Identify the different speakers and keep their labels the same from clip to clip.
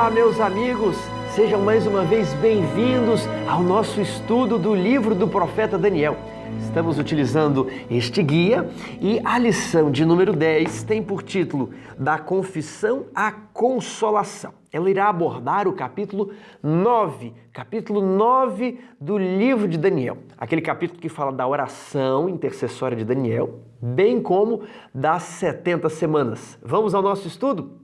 Speaker 1: Olá, meus amigos, sejam mais uma vez bem-vindos ao nosso estudo do livro do profeta Daniel. Estamos utilizando este guia e a lição de número 10 tem por título Da Confissão à Consolação. Ela irá abordar o capítulo 9 do livro de Daniel. Aquele capítulo que fala da oração intercessória de Daniel, bem como das 70 semanas. Vamos ao nosso estudo?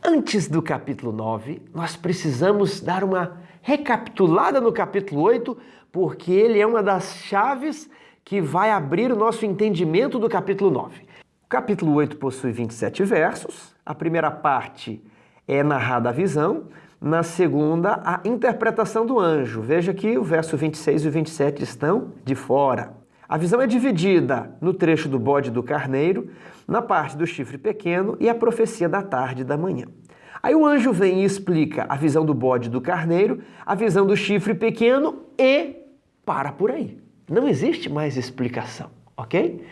Speaker 1: Antes do capítulo 9, nós precisamos dar uma recapitulada no capítulo 8, porque ele é uma das chaves que vai abrir o nosso entendimento do capítulo 9. O capítulo 8 possui 27 versos, a primeira parte é narrada a visão, na segunda a interpretação do anjo. Veja que o verso 26 e 27 estão de fora. A visão é dividida no trecho do bode e do carneiro, na parte do chifre pequeno e a profecia da tarde e da manhã. Aí o anjo vem e explica a visão do bode e do carneiro, a visão do chifre pequeno e para por aí. Não existe mais explicação, ok?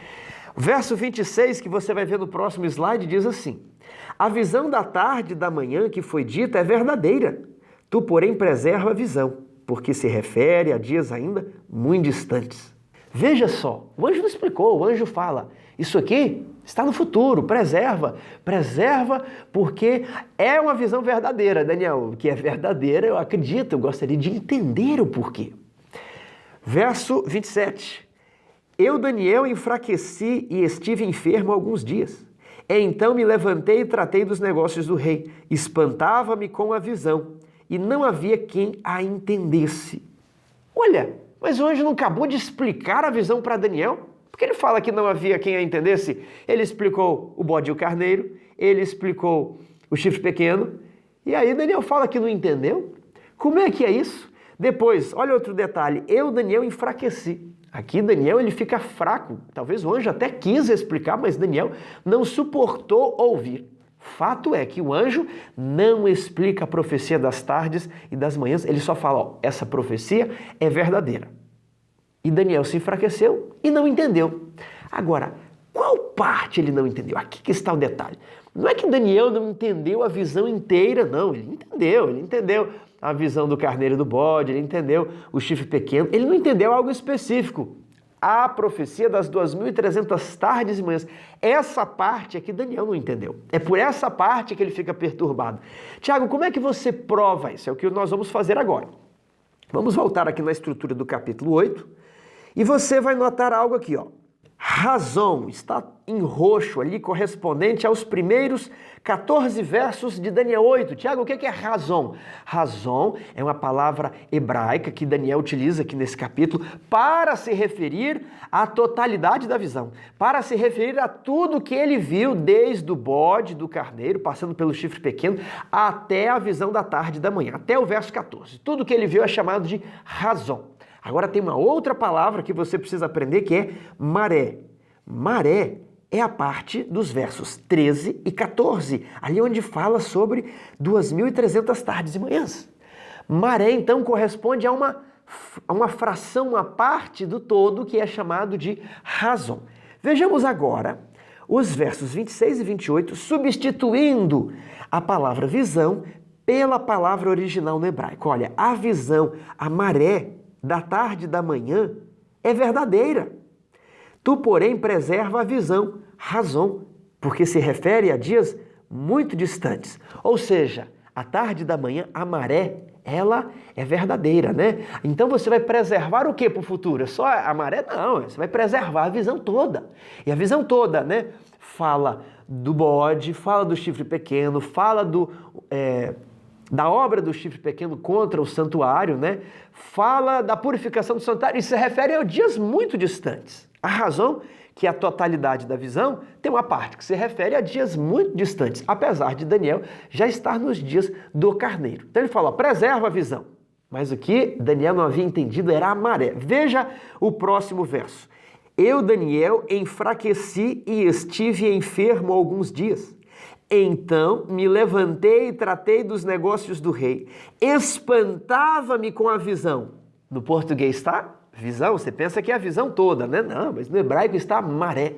Speaker 1: O verso 26, que você vai ver no próximo slide, diz assim: a visão da tarde e da manhã que foi dita é verdadeira. Tu, porém, preserva a visão, porque se refere a dias ainda muito distantes. Veja só, o anjo não explicou, o anjo fala, isso aqui está no futuro, preserva porque é uma visão verdadeira. Daniel, que é verdadeira, eu acredito, eu gostaria de entender o porquê. Verso 27, eu, Daniel, enfraqueci e estive enfermo alguns dias. Então me levantei e tratei dos negócios do rei, espantava-me com a visão, e não havia quem a entendesse. Olha, mas o anjo não acabou de explicar a visão para Daniel? Porque ele fala que não havia quem a entendesse. Ele explicou o bode e o carneiro, ele explicou o chifre pequeno, e aí Daniel fala que não entendeu? Como é que é isso? Depois, olha outro detalhe, eu, Daniel, enfraqueci. Aqui Daniel ele fica fraco, talvez o anjo até quis explicar, mas Daniel não suportou ouvir. Fato é que o anjo não explica a profecia das tardes e das manhãs, ele só fala, ó, essa profecia é verdadeira. E Daniel se enfraqueceu e não entendeu. Agora, qual parte ele não entendeu? Aqui que está o detalhe. Não é que Daniel não entendeu a visão inteira, não, ele entendeu a visão do carneiro e do bode, ele entendeu o chifre pequeno, ele não entendeu algo específico. A profecia das 2.300 tardes e manhãs. Essa parte é que Daniel não entendeu. É por essa parte que ele fica perturbado. Tiago, como é que você prova isso? É o que nós vamos fazer agora. Vamos voltar aqui na estrutura do capítulo 8 e você vai notar algo aqui, ó. Razão está em roxo ali, correspondente aos primeiros 14 versos de Daniel 8. Tiago, o que é razão? Razão é uma palavra hebraica que Daniel utiliza aqui nesse capítulo para se referir à totalidade da visão, para se referir a tudo que ele viu, desde o bode, do carneiro, passando pelo chifre pequeno, até a visão da tarde e da manhã, até o verso 14. Tudo que ele viu é chamado de razão. Agora tem uma outra palavra que você precisa aprender que é maré. Maré é a parte dos versos 13 e 14, ali onde fala sobre 2.300 tardes e manhãs. Maré, então, corresponde a uma fração, uma parte do todo que é chamado de razão. Vejamos agora os versos 26 e 28, substituindo a palavra visão pela palavra original no hebraico. Olha, a visão, a maré, da tarde e da manhã é verdadeira. Tu, porém, preserva a visão, razão, porque se refere a dias muito distantes. Ou seja, a tarde da manhã, a maré, ela é verdadeira, né? Então você vai preservar o que para o futuro? Só a maré? Não, você vai preservar a visão toda. E a visão toda, né? Fala do bode, fala do chifre pequeno, fala da obra do chifre pequeno contra o santuário, né? Fala da purificação do santuário e se refere a dias muito distantes. A razão que a totalidade da visão tem uma parte que se refere a dias muito distantes, apesar de Daniel já estar nos dias do carneiro. Então ele fala, ó, preserva a visão. Mas o que Daniel não havia entendido era a maré. Veja o próximo verso. Eu, Daniel, enfraqueci e estive enfermo alguns dias. Então me levantei e tratei dos negócios do rei. Espantava-me com a visão. No português está visão, você pensa que é a visão toda, né? Não, mas no hebraico está maré.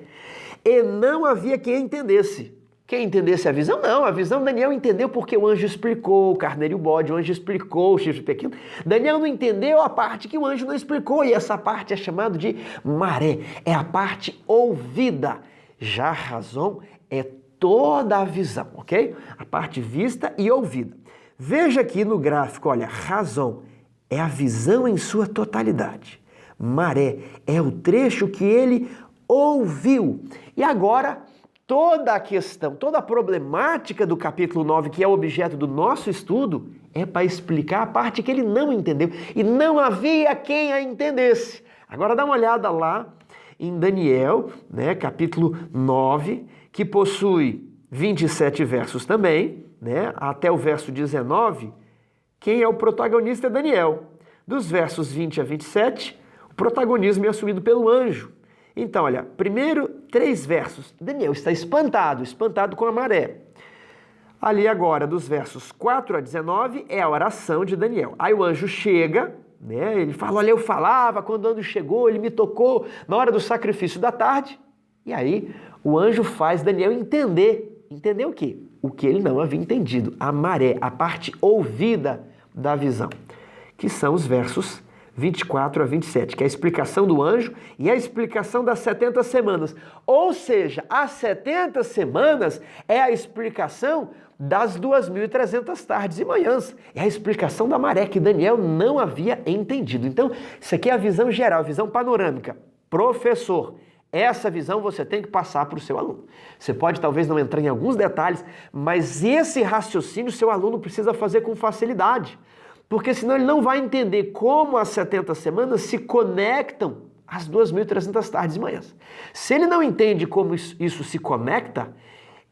Speaker 1: E não havia quem entendesse. quem entendesse a visão? Não, a visão Daniel entendeu porque o anjo explicou o carneiro e o bode, o anjo explicou o chifre pequeno. Daniel não entendeu a parte que o anjo não explicou, e essa parte é chamada de maré, é a parte ouvida. Já razão é toda a visão, ok? A parte vista e ouvida. Veja aqui no gráfico, olha, razão é a visão em sua totalidade. Maré é o trecho que ele ouviu. E agora, toda a questão, toda a problemática do capítulo 9, que é o objeto do nosso estudo, é para explicar a parte que ele não entendeu. E não havia quem a entendesse. Agora dá uma olhada lá em Daniel, né, capítulo 9, que possui 27 versos também, né, até o verso 19. Quem é o protagonista é Daniel. Dos versos 20 a 27, o protagonismo é assumido pelo anjo. Então, olha, primeiro 3 versos. Daniel está espantado com a maré. Ali agora, dos versos 4 a 19, é a oração de Daniel. Aí o anjo chega, né? Ele fala, olha, eu falava, quando o anjo chegou, ele me tocou na hora do sacrifício da tarde. E aí o anjo faz Daniel entender. Entender o quê? O que ele não havia entendido. A maré, a parte ouvida da visão. Que são os versos 24 a 27, que é a explicação do anjo e a explicação das 70 semanas. Ou seja, as 70 semanas é a explicação das 2.300 tardes e manhãs. É a explicação da maré que Daniel não havia entendido. Então, isso aqui é a visão geral, a visão panorâmica. Professor, essa visão você tem que passar para o seu aluno. Você pode talvez não entrar em alguns detalhes, mas esse raciocínio o seu aluno precisa fazer com facilidade. Porque senão ele não vai entender como as 70 semanas se conectam às 2.300 tardes e manhãs. Se ele não entende como isso se conecta,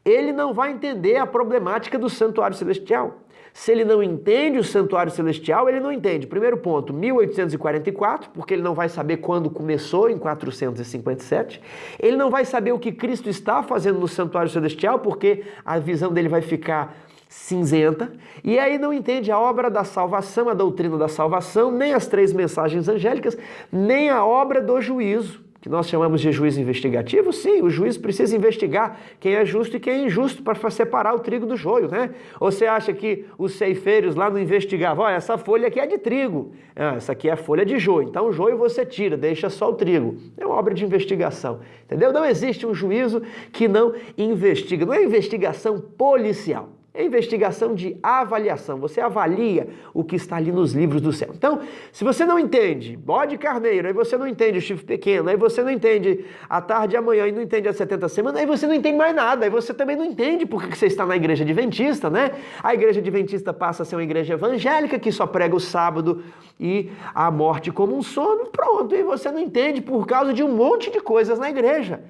Speaker 1: ele não vai entender a problemática do santuário celestial. Se ele não entende o santuário celestial, ele não entende. Primeiro ponto, 1844, porque ele não vai saber quando começou, em 457. Ele não vai saber o que Cristo está fazendo no santuário celestial, porque a visão dele vai ficar cinzenta, e aí não entende a obra da salvação, a doutrina da salvação, nem as 3 mensagens angélicas, nem a obra do juízo, que nós chamamos de juízo investigativo. Sim, o juiz precisa investigar quem é justo e quem é injusto para separar o trigo do joio, né? Ou você acha que os ceifeiros lá não investigavam, olha, essa folha aqui é de trigo, essa aqui é a folha de joio, então o joio você tira, deixa só o trigo. É uma obra de investigação, entendeu? Não existe um juízo que não investiga, não é investigação policial. É investigação de avaliação. Você avalia o que está ali nos livros do céu. Então, se você não entende bode e carneiro, aí você não entende o chifre pequeno, aí você não entende a tarde e a manhã e não entende as 70 semanas, aí você não entende mais nada. Aí você também não entende porque você está na igreja adventista, né? A igreja adventista passa a ser uma igreja evangélica que só prega o sábado e a morte como um sono. Pronto, e você não entende por causa de um monte de coisas na igreja.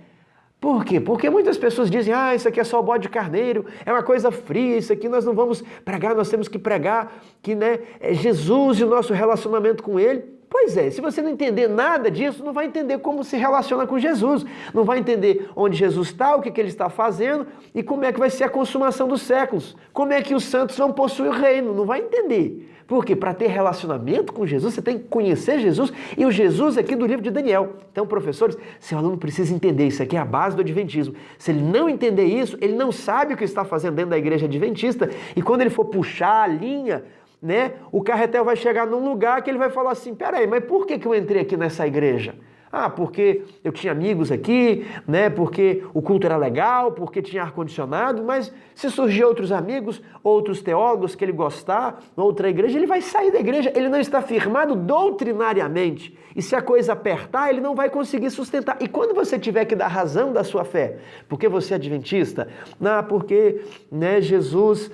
Speaker 1: Por quê? Porque muitas pessoas dizem, isso aqui é só o bode carneiro, é uma coisa fria, isso aqui nós não vamos pregar, nós temos que pregar que, né, é Jesus e o nosso relacionamento com Ele. Pois é, se você não entender nada disso, não vai entender como se relaciona com Jesus, não vai entender onde Jesus está, o que Ele está fazendo e como é que vai ser a consumação dos séculos, como é que os santos vão possuir o reino, não vai entender. Porque para ter relacionamento com Jesus, você tem que conhecer Jesus e o Jesus aqui do livro de Daniel. Então, professores, seu aluno precisa entender, isso aqui é a base do adventismo. Se ele não entender isso, ele não sabe o que está fazendo dentro da igreja adventista e quando ele for puxar a linha, né, o carretel vai chegar num lugar que ele vai falar assim, peraí, mas por que eu entrei aqui nessa igreja? Porque eu tinha amigos aqui, né? Porque o culto era legal, porque tinha ar-condicionado, mas se surgir outros amigos, outros teólogos que ele gostar, outra igreja, ele vai sair da igreja, ele não está firmado doutrinariamente. E se a coisa apertar, ele não vai conseguir sustentar. E quando você tiver que dar razão da sua fé, porque você é adventista, porque, né, Jesus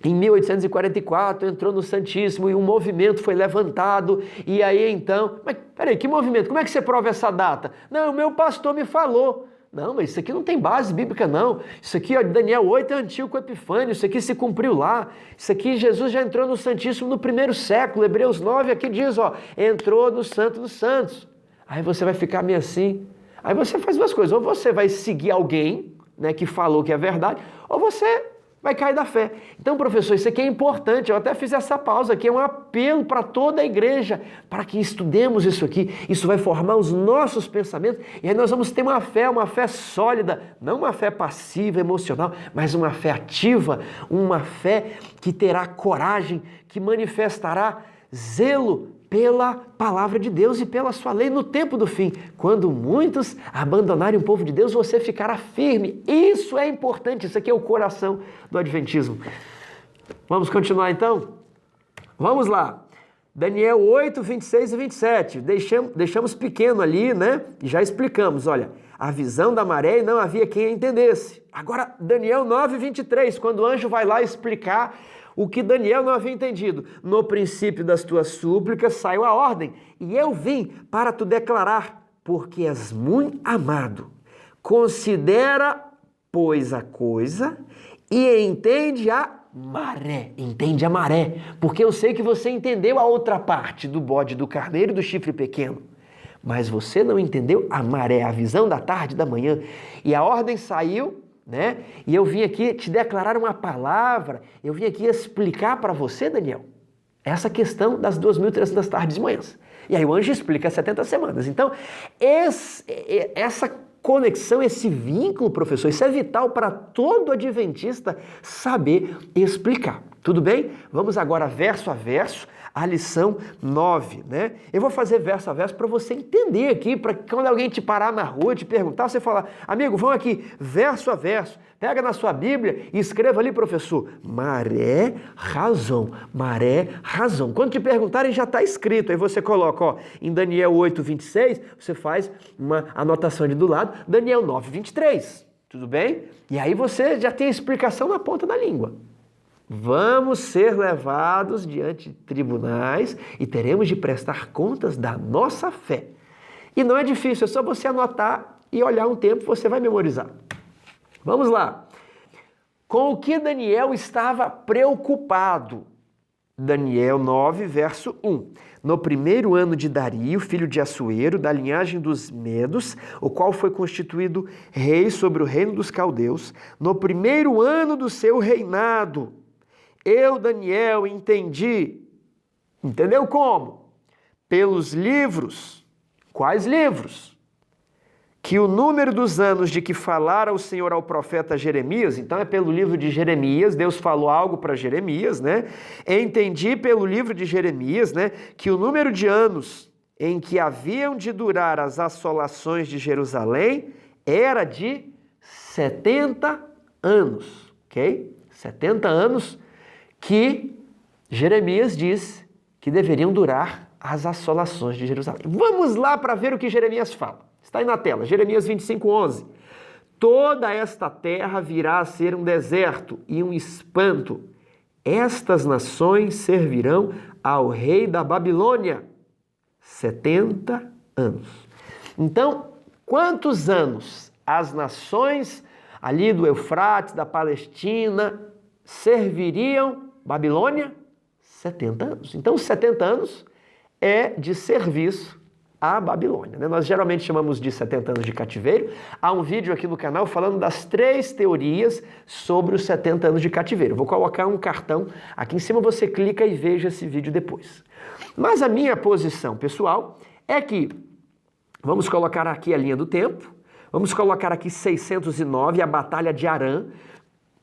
Speaker 1: em 1844 entrou no Santíssimo e um movimento foi levantado e aí então... Mas peraí, que movimento? Como é que você prova essa data? Não, o meu pastor me falou. Não, mas isso aqui não tem base bíblica não. Isso aqui, Daniel 8 é antigo com Epifânio, isso aqui se cumpriu lá. Isso aqui Jesus já entrou no Santíssimo no 1º século. Hebreus 9 aqui diz, entrou no Santo dos Santos. Aí você vai ficar meio assim. Aí você faz 2 coisas. Ou você vai seguir alguém, né, que falou que é verdade, ou você vai cair da fé. Então, professor, isso aqui é importante. Eu até fiz essa pausa aqui, é um apelo para toda a igreja, para que estudemos isso aqui. Isso vai formar os nossos pensamentos e aí nós vamos ter uma fé sólida, não uma fé passiva, emocional, mas uma fé ativa, uma fé que terá coragem, que manifestará zelo pela palavra de Deus e pela sua lei no tempo do fim. Quando muitos abandonarem o povo de Deus, você ficará firme. Isso é importante, isso aqui é o coração do adventismo. Vamos continuar então? Vamos lá. Daniel 8, 26 e 27. Deixamos pequeno ali, né? E já explicamos, olha, a visão da maré e não havia quem a entendesse. Agora, Daniel 9, 23, quando o anjo vai lá explicar o que Daniel não havia entendido. No princípio das tuas súplicas saiu a ordem, e eu vim para te declarar, porque és muito amado. Considera, pois, a coisa e entende a maré. Entende a maré, porque eu sei que você entendeu a outra parte do bode, do carneiro e do chifre pequeno. Mas você não entendeu a maré, a visão da tarde e da manhã. E a ordem saiu, né? E eu vim aqui te declarar uma palavra, eu vim aqui explicar para você, Daniel, essa questão das 2.300 tardes e manhãs. E aí o anjo explica 70 semanas. Então, essa conexão, esse vínculo, professor, isso é vital para todo adventista saber explicar. Tudo bem? Vamos agora verso a verso, a lição 9, né? Eu vou fazer verso a verso para você entender aqui, para quando alguém te parar na rua, te perguntar, você falar, amigo, vamos aqui, verso a verso, pega na sua Bíblia e escreva ali, professor, maré, razão, maré, razão. Quando te perguntarem, já está escrito, aí você coloca, ó, em Daniel 8, 26, você faz uma anotação ali do lado, Daniel 9, 23, tudo bem? E aí você já tem a explicação na ponta da língua. Vamos ser levados diante de tribunais e teremos de prestar contas da nossa fé. E não é difícil, é só você anotar e olhar um tempo, você vai memorizar. Vamos lá. Com o que Daniel estava preocupado? Daniel 9, verso 1. No primeiro ano de Dario, filho de Assuero, da linhagem dos Medos, o qual foi constituído rei sobre o reino dos caldeus, no primeiro ano do seu reinado, eu, Daniel, entendi. Entendeu como? Pelos livros. Quais livros? Que o número dos anos de que falara o Senhor ao profeta Jeremias, então é pelo livro de Jeremias, Deus falou algo para Jeremias, né? Entendi pelo livro de Jeremias, né, que o número de anos em que haviam de durar as assolações de Jerusalém era de 70 anos, ok? 70 anos que Jeremias diz que deveriam durar as assolações de Jerusalém. Vamos lá para ver o que Jeremias fala. Está aí na tela, Jeremias 25, 11. Toda esta terra virá a ser um deserto e um espanto. Estas nações servirão ao rei da Babilônia 70 anos. Então, quantos anos as nações ali do Eufrates, da Palestina, serviriam Babilônia? 70 anos. Então, 70 anos é de serviço à Babilônia, né? Nós geralmente chamamos de 70 anos de cativeiro. Há um vídeo aqui no canal falando das 3 teorias sobre os 70 anos de cativeiro. Vou colocar um cartão aqui em cima, você clica e veja esse vídeo depois. Mas a minha posição pessoal é que, vamos colocar aqui a linha do tempo, vamos colocar aqui 609, a Batalha de Arã,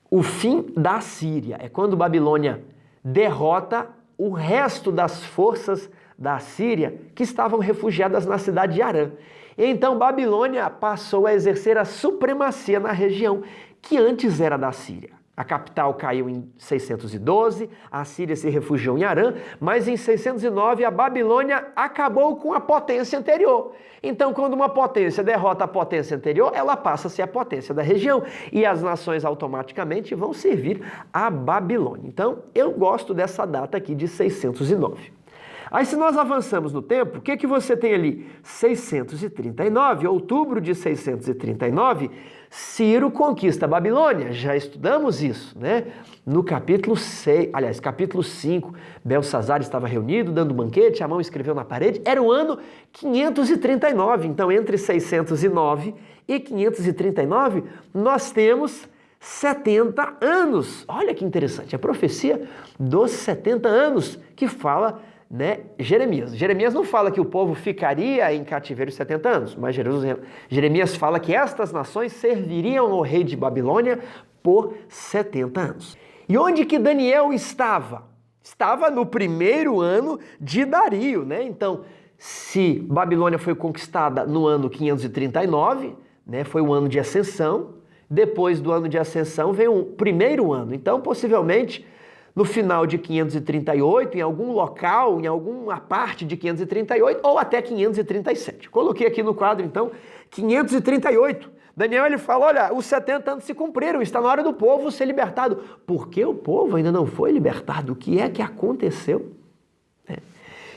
Speaker 1: o fim da Síria. É quando Babilônia derrota o resto das forças da Síria que estavam refugiadas na cidade de Arã. Então Babilônia passou a exercer a supremacia na região que antes era da Síria. A capital caiu em 612, a Síria se refugiou em Arã, mas em 609 a Babilônia acabou com a potência anterior. Então, quando uma potência derrota a potência anterior, ela passa a ser a potência da região e as nações automaticamente vão servir a Babilônia. Então, eu gosto dessa data aqui de 609. Aí, se nós avançamos no tempo, o que você tem ali? 639, outubro de 639, Ciro conquista a Babilônia. Já estudamos isso, né? No capítulo 6, aliás, capítulo 5, Belsazar estava reunido, dando banquete, Amão escreveu na parede. Era o ano 539. Então, entre 609 e 539, nós temos 70 anos. Olha que interessante, a profecia dos 70 anos que fala, né, Jeremias. Jeremias não fala que o povo ficaria em cativeiro 70 anos, mas Jeremias fala que estas nações serviriam ao rei de Babilônia por 70 anos. E onde que Daniel estava? Estava no primeiro ano de Dario, né? Então, se Babilônia foi conquistada no ano 539, né, foi o ano de ascensão, depois do ano de ascensão vem o primeiro ano. Então, possivelmente, no final de 538, em algum local, em alguma parte de 538, ou até 537. Coloquei aqui no quadro, então, 538. Daniel, ele fala, olha, os 70 anos se cumpriram, está na hora do povo ser libertado. Por que o povo ainda não foi libertado? O que é que aconteceu?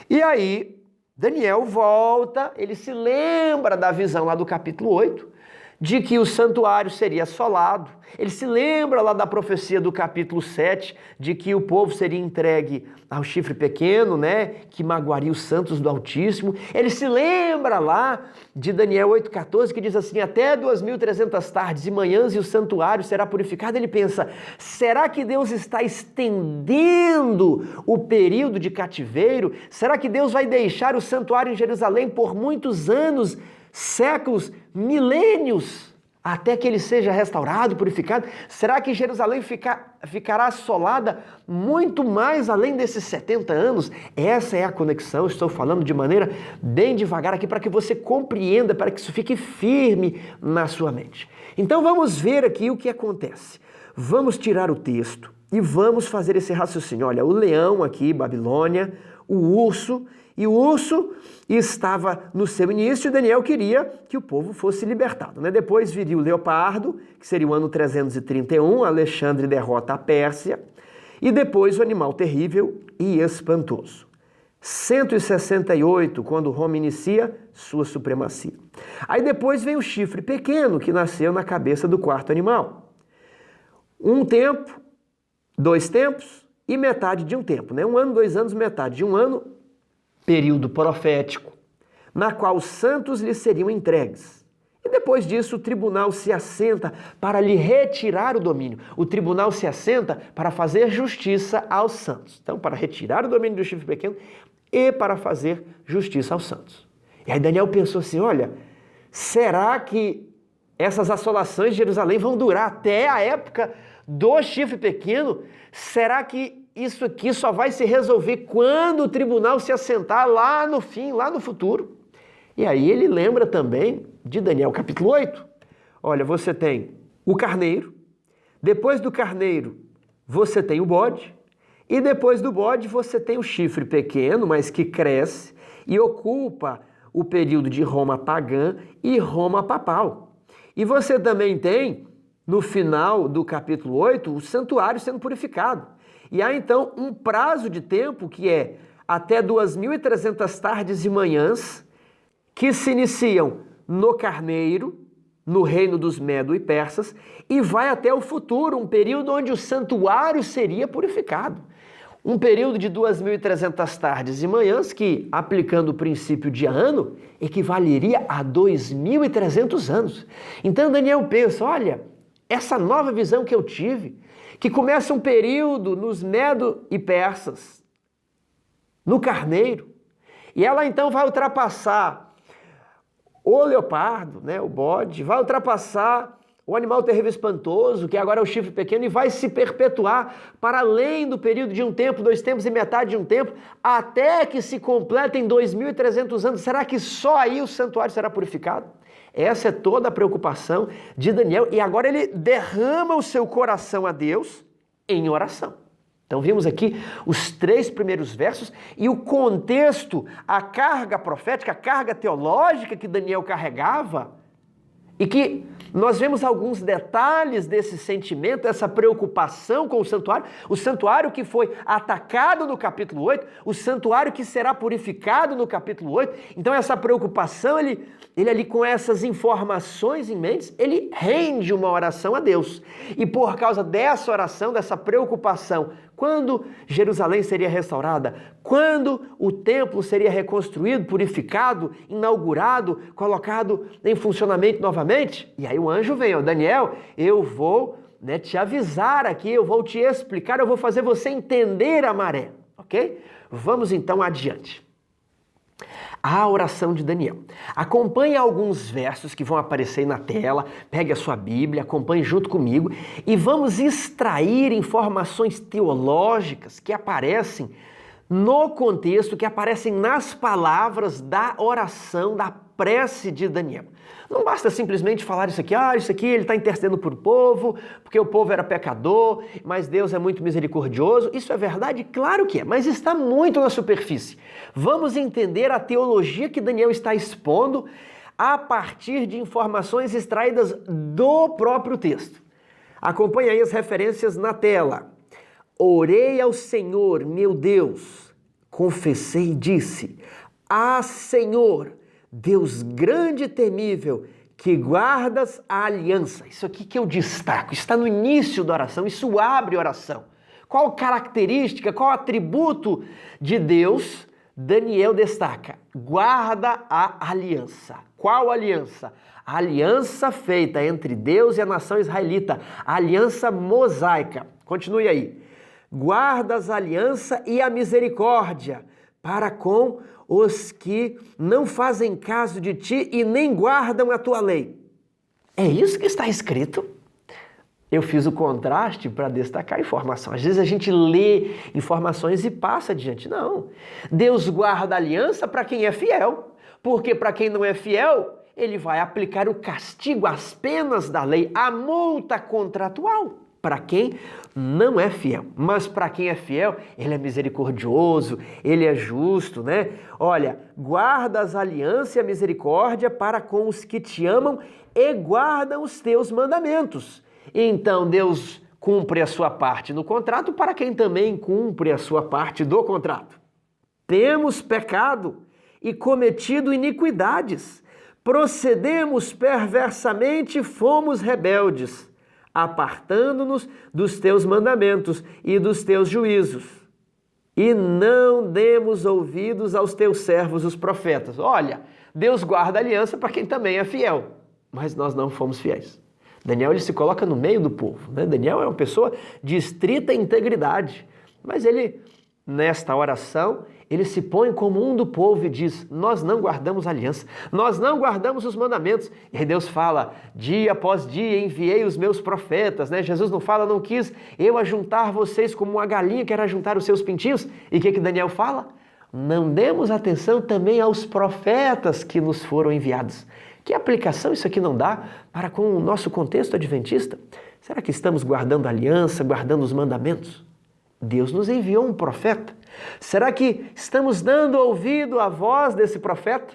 Speaker 1: E aí, Daniel volta, ele se lembra da visão lá do capítulo 8, de que o santuário seria assolado. Ele se lembra lá da profecia do capítulo 7, de que o povo seria entregue ao chifre pequeno, né, que magoaria os santos do Altíssimo. Ele se lembra lá de Daniel 8,14, que diz assim, até 2.300 tardes e manhãs e o santuário será purificado. Ele pensa, será que Deus está estendendo o período de cativeiro? Será que Deus vai deixar o santuário em Jerusalém por muitos anos, séculos, milênios, até que ele seja restaurado, purificado? Será que Jerusalém ficará assolada muito mais além desses 70 anos? Essa é a conexão, estou falando de maneira bem devagar aqui para que você compreenda, para que isso fique firme na sua mente. Então vamos ver aqui o que acontece. Vamos tirar o texto e vamos fazer esse raciocínio. Olha, o leão aqui, Babilônia, o urso, e o urso estava no seu início e Daniel queria que o povo fosse libertado, né? Depois viria o leopardo, que seria o ano 331, Alexandre derrota a Pérsia, e depois o animal terrível e espantoso. 168, quando Roma inicia sua supremacia. Aí depois vem o chifre pequeno, que nasceu na cabeça do quarto animal. Um tempo, 2 tempos e metade de um tempo, né? 1 ano, 2 anos, metade de um ano, período profético, na qual os santos lhe seriam entregues. E depois disso o tribunal se assenta para lhe retirar o domínio. O tribunal se assenta para fazer justiça aos santos. Então, para retirar o domínio do chifre pequeno e para fazer justiça aos santos. E aí Daniel pensou assim, olha, será que essas assolações de Jerusalém vão durar até a época do chifre pequeno? Será que isso aqui só vai se resolver quando o tribunal se assentar lá no fim, lá no futuro? E aí ele lembra também de Daniel capítulo 8. Olha, você tem o carneiro, depois do carneiro você tem o bode, e depois do bode você tem o chifre pequeno, mas que cresce e ocupa o período de Roma pagã e Roma papal. E você também tem, no final do capítulo 8, o santuário sendo purificado. E há então um prazo de tempo que é até 2.300 tardes e manhãs, que se iniciam no carneiro, no reino dos Medo e Persas, e vai até o futuro, um período onde o santuário seria purificado. Um período de 2.300 tardes e manhãs que, aplicando o princípio de ano, equivaleria a 2.300 anos. Então Daniel pensa, olha, essa nova visão que eu tive, que começa um período nos Medo e Persas, no carneiro, e ela então vai ultrapassar o leopardo, né, o bode, vai ultrapassar o animal terrível espantoso, que agora é o chifre pequeno, e vai se perpetuar para além do período de 1 tempo, 2 tempos e metade de 1 tempo, até que se completem 2.300 anos. Será que só aí o santuário será purificado? Essa é toda a preocupação de Daniel, e agora ele derrama o seu coração a Deus em oração. Então vimos aqui os 3 primeiros versos e o contexto, a carga profética, a carga teológica que Daniel carregava, e que nós vemos alguns detalhes desse sentimento, essa preocupação com o santuário que foi atacado no capítulo 8, o santuário que será purificado no capítulo 8. Então essa preocupação, ele ali com essas informações em mente, ele rende uma oração a Deus. E por causa dessa oração, dessa preocupação, quando Jerusalém seria restaurada, quando o templo seria reconstruído, purificado, inaugurado, colocado em funcionamento novamente, e aí o anjo vem, ó, Daniel, eu vou né, te avisar aqui, eu vou te explicar, eu vou fazer você entender a maré, ok? Vamos então adiante. A oração de Daniel. Acompanhe alguns versos que vão aparecer aí na tela, pegue a sua Bíblia, acompanhe junto comigo e vamos extrair informações teológicas que aparecem no contexto, que aparecem nas palavras da oração, da prece de Daniel. Não basta simplesmente falar isso aqui ele está intercedendo por povo, porque o povo era pecador, mas Deus é muito misericordioso. Isso é verdade? Claro que é, mas está muito na superfície. Vamos entender a teologia que Daniel está expondo a partir de informações extraídas do próprio texto. Acompanhe aí as referências na tela. Orei ao Senhor, meu Deus, confessei e disse: Ah, Senhor, Deus grande e temível, que guardas a aliança. Isso aqui que eu destaco, está no início da oração, isso abre a oração. Qual característica, qual atributo de Deus Daniel destaca? Guarda a aliança. Qual aliança? A aliança feita entre Deus e a nação israelita, a aliança mosaica. Continue aí. Guardas a aliança e a misericórdia para com os que não fazem caso de ti e nem guardam a tua lei. É isso que está escrito. Eu fiz o contraste para destacar a informação. Às vezes a gente lê informações e passa adiante. Não. Deus guarda a aliança para quem é fiel, porque para quem não é fiel, ele vai aplicar o castigo, as penas da lei, a multa contratual. Para quem não é fiel, mas para quem é fiel, ele é misericordioso, ele é justo, né? Olha, guardas a aliança e a misericórdia para com os que te amam e guardam os teus mandamentos. Então Deus cumpre a sua parte no contrato para quem também cumpre a sua parte do contrato. Temos pecado e cometido iniquidades, procedemos perversamente e fomos rebeldes, apartando-nos dos teus mandamentos e dos teus juízos. E não demos ouvidos aos teus servos, os profetas. Olha, Deus guarda a aliança para quem também é fiel, mas nós não fomos fiéis. Daniel ele se coloca no meio do povo, né? Daniel é uma pessoa de estrita integridade, mas ele, nesta oração, ele se põe como um do povo e diz: nós não guardamos a aliança, nós não guardamos os mandamentos. E Deus fala: dia após dia enviei os meus profetas, né? Jesus não fala: não quis eu ajuntar vocês como uma galinha quer ajuntar os seus pintinhos. E o que Daniel fala? Não demos atenção também aos profetas que nos foram enviados. Que aplicação isso aqui não dá para com o nosso contexto adventista? Será que estamos guardando a aliança, guardando os mandamentos? Deus nos enviou um profeta. Será que estamos dando ouvido à voz desse profeta?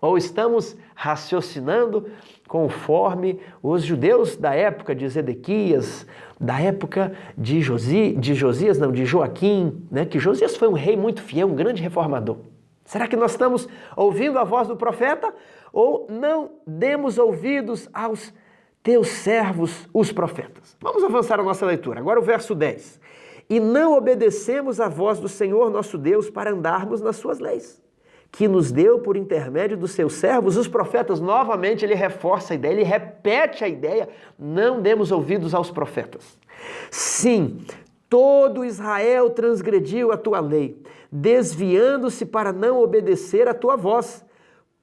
Speaker 1: Ou estamos raciocinando conforme os judeus da época de Zedequias, da época de Joaquim, né? Que Josias foi um rei muito fiel, um grande reformador. Será que nós estamos ouvindo a voz do profeta ou não demos ouvidos aos teus servos, os profetas? Vamos avançar a nossa leitura. Agora o verso 10. E não obedecemos à voz do Senhor nosso Deus para andarmos nas suas leis, que nos deu por intermédio dos seus servos, os profetas. Novamente ele reforça a ideia, ele repete a ideia, não demos ouvidos aos profetas. Sim, todo Israel transgrediu a tua lei, desviando-se para não obedecer à tua voz.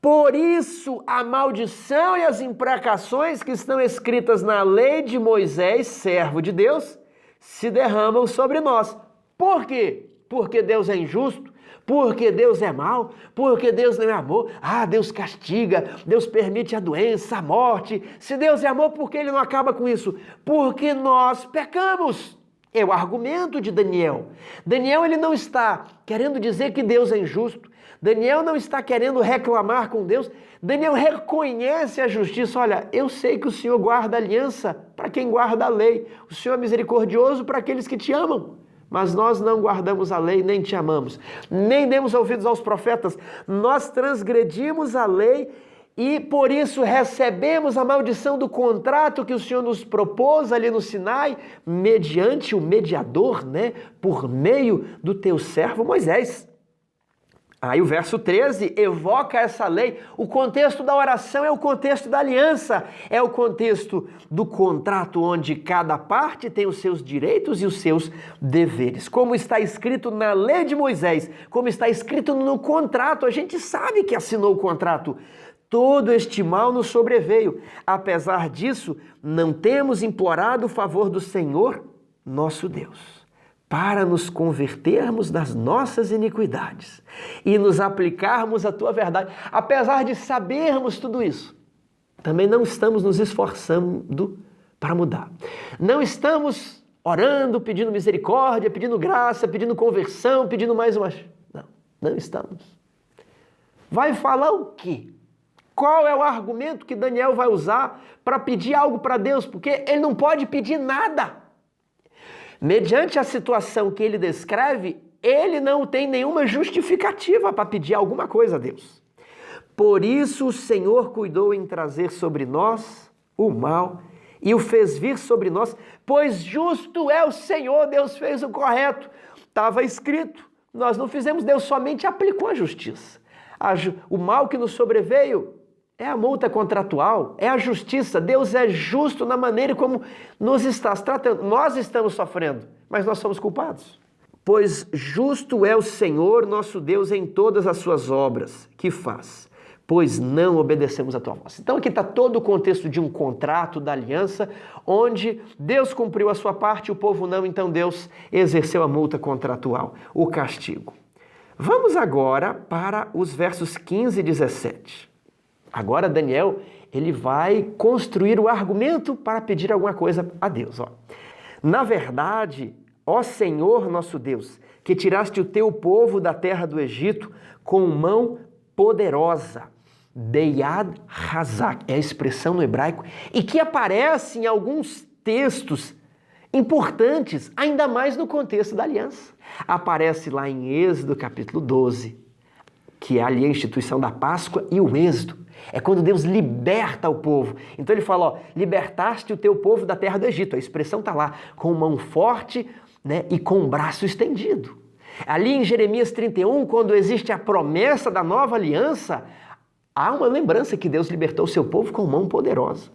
Speaker 1: Por isso, a maldição e as imprecações que estão escritas na lei de Moisés, servo de Deus, se derramam sobre nós. Por quê? Porque Deus é injusto? Porque Deus é mau? Porque Deus não é amor? Ah, Deus castiga, Deus permite a doença, a morte. Se Deus é amor, por que Ele não acaba com isso? Porque nós pecamos. É o argumento de Daniel. Daniel ele não está querendo dizer que Deus é injusto. Daniel não está querendo reclamar com Deus. Daniel reconhece a justiça. Olha, eu sei que o Senhor guarda a aliança para quem guarda a lei. O Senhor é misericordioso para aqueles que te amam. Mas nós não guardamos a lei, nem te amamos. Nem demos ouvidos aos profetas. Nós transgredimos a lei e por isso recebemos a maldição do contrato que o Senhor nos propôs ali no Sinai, mediante o mediador, né? Por meio do teu servo Moisés. Aí o verso 13 evoca essa lei. O contexto da oração é o contexto da aliança, é o contexto do contrato onde cada parte tem os seus direitos e os seus deveres. Como está escrito na lei de Moisés, como está escrito no contrato, a gente sabe que assinou o contrato. Todo este mal nos sobreveio. Apesar disso, não temos implorado o favor do Senhor, nosso Deus, para nos convertermos das nossas iniquidades e nos aplicarmos à tua verdade. Apesar de sabermos tudo isso, também não estamos nos esforçando para mudar. Não estamos orando, pedindo misericórdia, pedindo graça, pedindo conversão, pedindo mais uma... Não estamos. Vai falar o quê? Qual é o argumento que Daniel vai usar para pedir algo para Deus? Porque ele não pode pedir nada. Mediante a situação que ele descreve, ele não tem nenhuma justificativa para pedir alguma coisa a Deus. Por isso o Senhor cuidou em trazer sobre nós o mal e o fez vir sobre nós, pois justo é o Senhor, Deus fez o correto. Estava escrito, nós não fizemos, Deus somente aplicou a justiça. O mal que nos sobreveio é a multa contratual, é a justiça. Deus é justo na maneira como nos está tratando. Nós estamos sofrendo, mas nós somos culpados. Pois justo é o Senhor, nosso Deus, em todas as suas obras que faz, pois não obedecemos a tua voz. Então aqui está todo o contexto de um contrato da aliança, onde Deus cumpriu a sua parte, o povo não, então Deus exerceu a multa contratual, o castigo. Vamos agora para os versos 15 e 17. Agora Daniel, ele vai construir o argumento para pedir alguma coisa a Deus. Na verdade, ó Senhor nosso Deus, que tiraste o teu povo da terra do Egito com mão poderosa, Beyad Hazak, é a expressão no hebraico, e que aparece em alguns textos importantes, ainda mais no contexto da aliança. Aparece lá em Êxodo capítulo 12, que é ali a instituição da Páscoa, e o Êxodo é quando Deus liberta o povo. Então ele fala, libertaste o teu povo da terra do Egito. A expressão está lá, com mão forte, né, e com o braço estendido. Ali em Jeremias 31, quando existe a promessa da nova aliança, há uma lembrança que Deus libertou o seu povo com mão poderosa.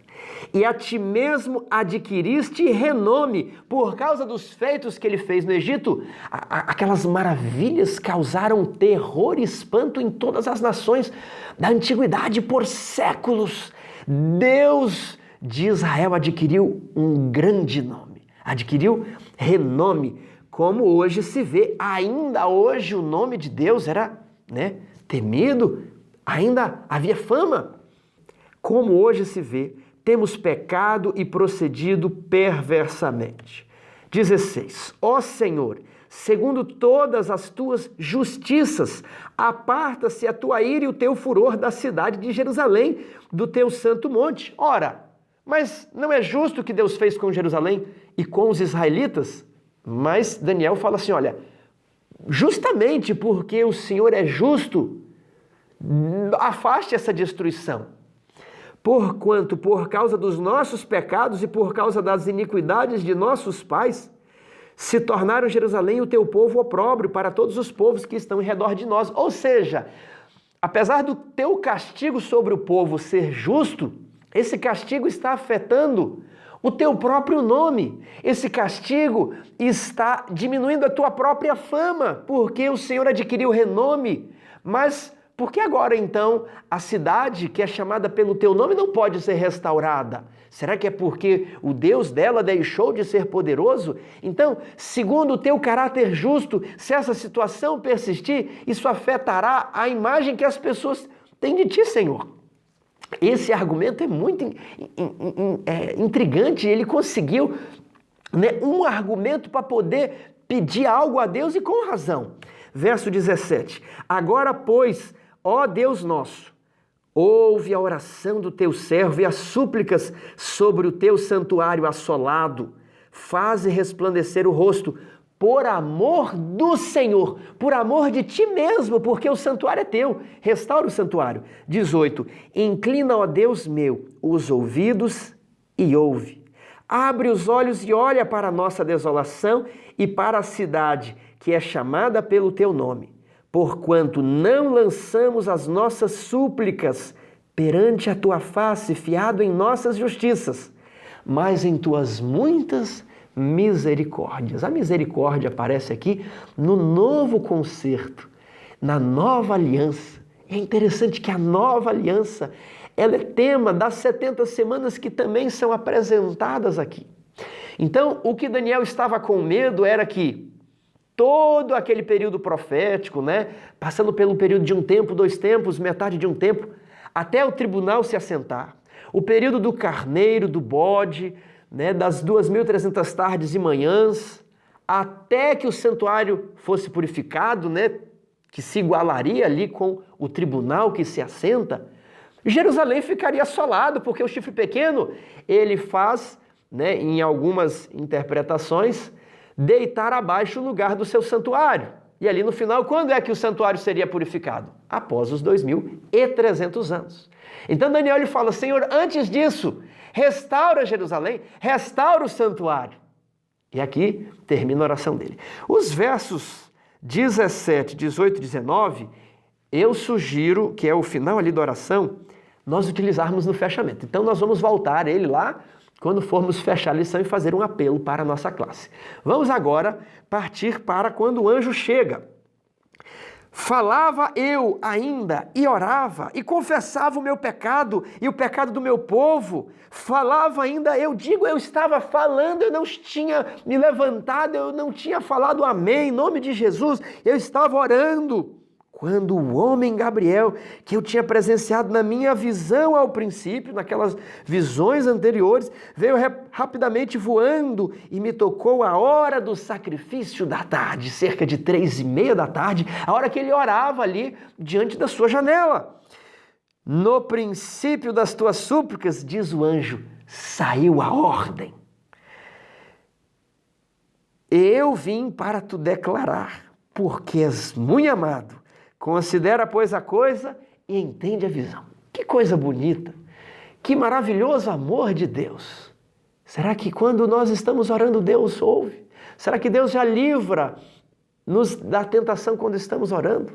Speaker 1: E a ti mesmo adquiriste renome por causa dos feitos que ele fez no Egito. Aquelas maravilhas causaram terror e espanto em todas as nações da antiguidade por séculos. Deus de Israel adquiriu um grande nome, adquiriu renome, como hoje se vê. Ainda hoje o nome de Deus era, temido, ainda havia fama. Como hoje se vê, temos pecado e procedido perversamente. 16. Ó Senhor, segundo todas as tuas justiças, aparta-se a tua ira e o teu furor da cidade de Jerusalém, do teu santo monte. Ora, mas não é justo o que Deus fez com Jerusalém e com os israelitas? Mas Daniel fala assim, olha, justamente porque o Senhor é justo, afaste essa destruição. Porquanto, por causa dos nossos pecados e por causa das iniquidades de nossos pais, se tornaram Jerusalém o teu povo opróbrio para todos os povos que estão em redor de nós. Ou seja, apesar do teu castigo sobre o povo ser justo, esse castigo está afetando o teu próprio nome. Esse castigo está diminuindo a tua própria fama, porque o Senhor adquiriu renome, mas... por que agora, então, a cidade que é chamada pelo teu nome não pode ser restaurada? Será que é porque o Deus dela deixou de ser poderoso? Então, segundo o teu caráter justo, se essa situação persistir, isso afetará a imagem que as pessoas têm de ti, Senhor. Esse argumento é muito intrigante. Ele conseguiu um argumento para poder pedir algo a Deus e com razão. Verso 17. Agora, pois, ó Deus nosso, ouve a oração do teu servo e as súplicas sobre o teu santuário assolado. Faze resplandecer o rosto por amor do Senhor, por amor de ti mesmo, porque o santuário é teu. Restaura o santuário. 18. Inclina, ó Deus meu, os ouvidos e ouve. Abre os olhos e olha para a nossa desolação e para a cidade que é chamada pelo teu nome. porquanto não lançamos as nossas súplicas perante a tua face, fiado em nossas justiças, mas em tuas muitas misericórdias. A misericórdia aparece aqui no novo concerto, na nova aliança. É interessante que a nova aliança, ela é tema das 70 semanas que também são apresentadas aqui. Então, o que Daniel estava com medo era que todo aquele período profético, passando pelo período de um tempo, 2 tempos, metade de um tempo, até o tribunal se assentar, o período do carneiro, do bode, das 2.300 tardes e manhãs, até que o santuário fosse purificado, que se igualaria ali com o tribunal que se assenta, Jerusalém ficaria assolado, porque o chifre pequeno, ele faz, em algumas interpretações, deitar abaixo o lugar do seu santuário. E ali no final, quando é que o santuário seria purificado? Após os 2.300 anos. Então Daniel lhe fala, Senhor, antes disso, restaura Jerusalém, restaura o santuário. E aqui termina a oração dele. Os versos 17, 18 e 19, eu sugiro, que é o final ali da oração, nós utilizarmos no fechamento. Então nós vamos voltar ele lá, quando formos fechar a lição e fazer um apelo para a nossa classe. Vamos agora partir para quando o anjo chega. Falava eu ainda e orava e confessava o meu pecado e o pecado do meu povo. Falava ainda, eu estava falando, eu não tinha me levantado, eu não tinha falado amém, em nome de Jesus, eu estava orando. Quando o homem Gabriel, que eu tinha presenciado na minha visão ao princípio, naquelas visões anteriores, veio rapidamente voando e me tocou a hora do sacrifício da tarde, cerca de 3:30 da tarde, a hora que ele orava ali diante da sua janela. No princípio das tuas súplicas, diz o anjo, saiu a ordem. Eu vim para te declarar, porque és muito amado. Considera, pois, a coisa e entende a visão. Que coisa bonita, que maravilhoso amor de Deus. Será que quando nós estamos orando, Deus ouve? Será que Deus já livra-nos da tentação quando estamos orando?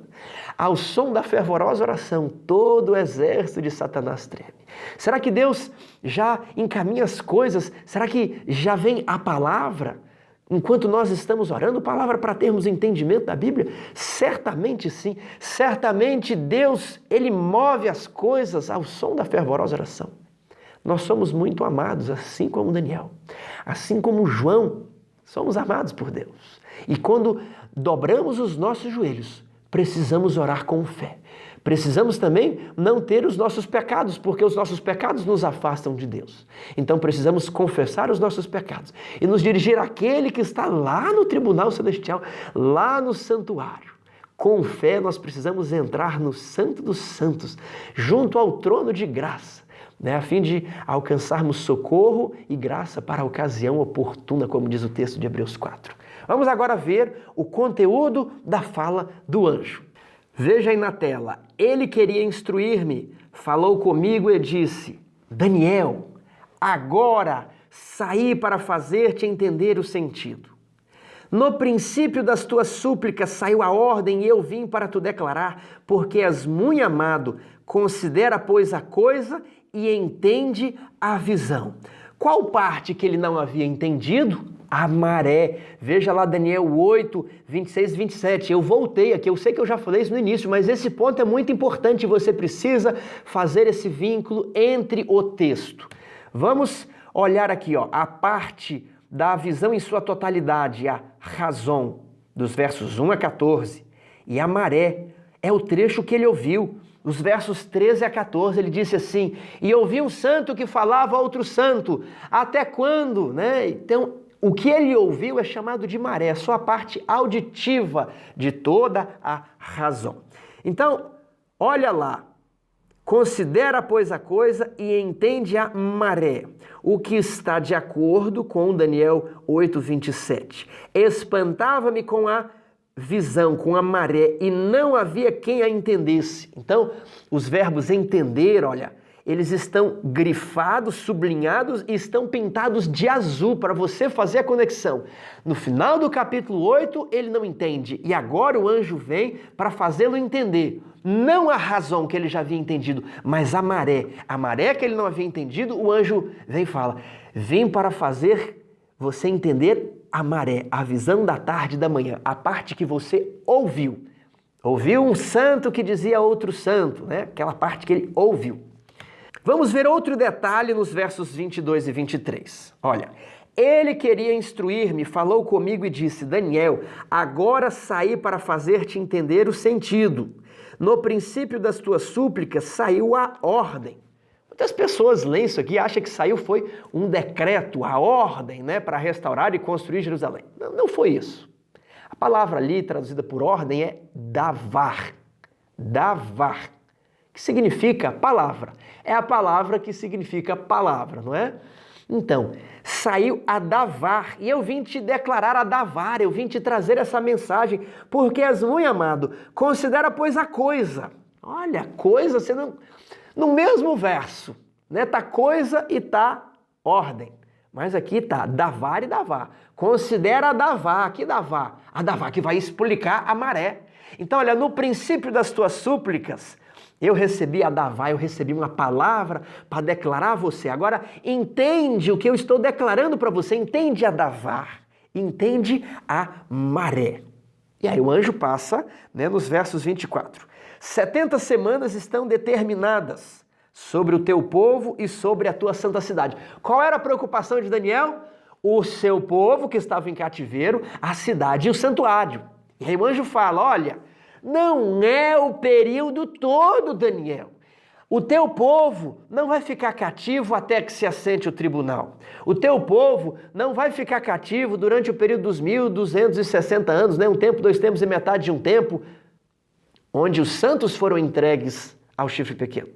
Speaker 1: Ao som da fervorosa oração, todo o exército de Satanás treme. Será que Deus já encaminha as coisas? Será que já vem a palavra? Enquanto nós estamos orando, palavra para termos entendimento da Bíblia? Certamente sim. Certamente Deus, Ele move as coisas ao som da fervorosa oração. Nós somos muito amados, assim como Daniel. Assim como João, somos amados por Deus. E quando dobramos os nossos joelhos, precisamos orar com fé. Precisamos também não ter os nossos pecados, porque os nossos pecados nos afastam de Deus. Então precisamos confessar os nossos pecados e nos dirigir àquele que está lá no tribunal celestial, lá no santuário. Com fé nós precisamos entrar no Santo dos Santos, junto ao trono de graça, a fim de alcançarmos socorro e graça para a ocasião oportuna, como diz o texto de Hebreus 4. Vamos agora ver o conteúdo da fala do anjo. Veja aí na tela, ele queria instruir-me, falou comigo e disse, Daniel, agora saí para fazer-te entender o sentido. No princípio das tuas súplicas saiu a ordem e eu vim para te declarar, porque és muito amado, considera, pois, a coisa e entende a visão. Qual parte que ele não havia entendido? A maré. Veja lá Daniel 8, 26 e 27. Eu voltei aqui, eu sei que eu já falei isso no início, mas esse ponto é muito importante. Você precisa fazer esse vínculo entre o texto. Vamos olhar aqui, a parte da visão em sua totalidade, a razão, dos versos 1 a 14. E a maré é o trecho que ele ouviu. Os versos 13 a 14, ele disse assim, e ouvi um santo que falava a outro santo. Até quando, Então, o que ele ouviu é chamado de maré, só a parte auditiva de toda a razão. Então, olha lá, considera, pois, a coisa e entende a maré, o que está de acordo com Daniel 8, 27. Espantava-me com a visão, com a maré, e não havia quem a entendesse. Então, os verbos entender, olha, eles estão grifados, sublinhados e estão pintados de azul para você fazer a conexão. No final do capítulo 8, ele não entende. E agora o anjo vem para fazê-lo entender. Não a razão que ele já havia entendido, mas a maré. A maré que ele não havia entendido, o anjo vem e fala: vem para fazer você entender a maré, a visão da tarde e da manhã, a parte que você ouviu. Ouviu um santo que dizia outro santo, né? Aquela parte que ele ouviu. Vamos ver outro detalhe nos versos 22 e 23. Olha, ele queria instruir-me, falou comigo e disse: Daniel, agora saí para fazer-te entender o sentido. No princípio das tuas súplicas saiu a ordem. Muitas pessoas leem isso aqui e acham que saiu foi um decreto, a ordem, né, para restaurar e construir Jerusalém. Não foi isso. A palavra ali, traduzida por ordem, é davar. Davar. Que significa palavra. É a palavra que significa palavra, não é? Então, saiu a davar, e eu vim te declarar a davar, eu vim te trazer essa mensagem, porque és muito amado. Considera, pois, a coisa. Olha, coisa, você não... No mesmo verso, né? Tá coisa e tá ordem. Mas aqui tá davar e davar. Considera a davar, que davar? A davar que vai explicar a maré. Então, olha, no princípio das tuas súplicas, eu recebi a davar, eu recebi uma palavra para declarar a você. Agora, entende o que eu estou declarando para você, entende a davar, entende a maré. E aí o anjo passa, né, nos versos 24. 70 semanas estão determinadas sobre o teu povo e sobre a tua santa cidade. Qual era a preocupação de Daniel? O seu povo que estava em cativeiro, a cidade e o santuário. E aí o anjo fala, olha, não é o período todo, Daniel. O teu povo não vai ficar cativo até que se assente o tribunal. O teu povo não vai ficar cativo durante o período dos 1260 anos, né? Um tempo, 2 tempos e metade de um tempo, onde os santos foram entregues ao chifre pequeno.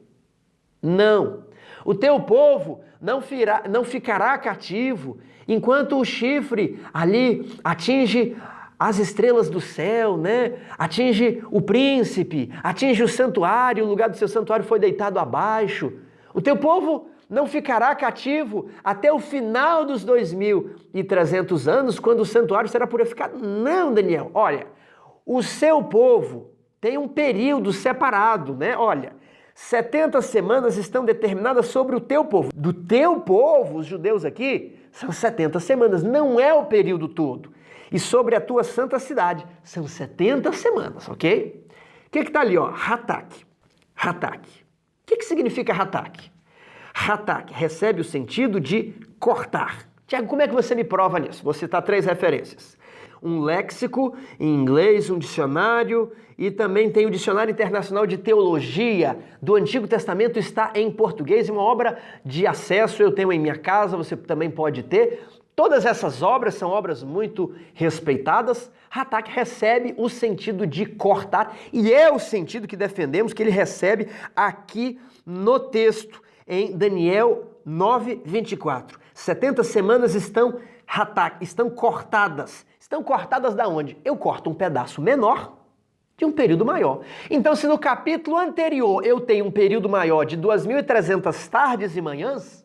Speaker 1: Não. O teu povo não ficará cativo enquanto o chifre ali atinge as estrelas do céu, né? Atinge o príncipe, atinge o santuário, o lugar do seu santuário foi deitado abaixo. O teu povo não ficará cativo até o final dos 2300 anos, quando o santuário será purificado. Não, Daniel, olha, o seu povo tem um período separado, né? Olha, 70 semanas estão determinadas sobre o teu povo. Do teu povo, os judeus aqui, são 70 semanas, não é o período todo. E sobre a tua santa cidade, são 70 semanas, ok? O que está ali, ó? Hatak. Hatak. O que significa Hatak? Hatak recebe o sentido de cortar. Tiago, como é que você me prova nisso? Vou citar 3 referências. Um léxico em inglês, um dicionário, e também tem o Dicionário Internacional de Teologia do Antigo Testamento, está em português, uma obra de acesso, eu tenho em minha casa, você também pode ter. Todas essas obras são obras muito respeitadas. Hatak recebe o sentido de cortar, e é o sentido que defendemos que ele recebe aqui no texto, em Daniel 9, 24. 70 semanas estão Hatak, estão cortadas. Estão cortadas da onde? Eu corto um pedaço menor de um período maior. Então, se no capítulo anterior eu tenho um período maior de 2300 tardes e manhãs,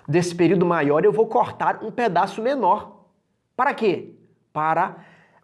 Speaker 1: desse período maior eu vou cortar um pedaço menor. Para quê? Para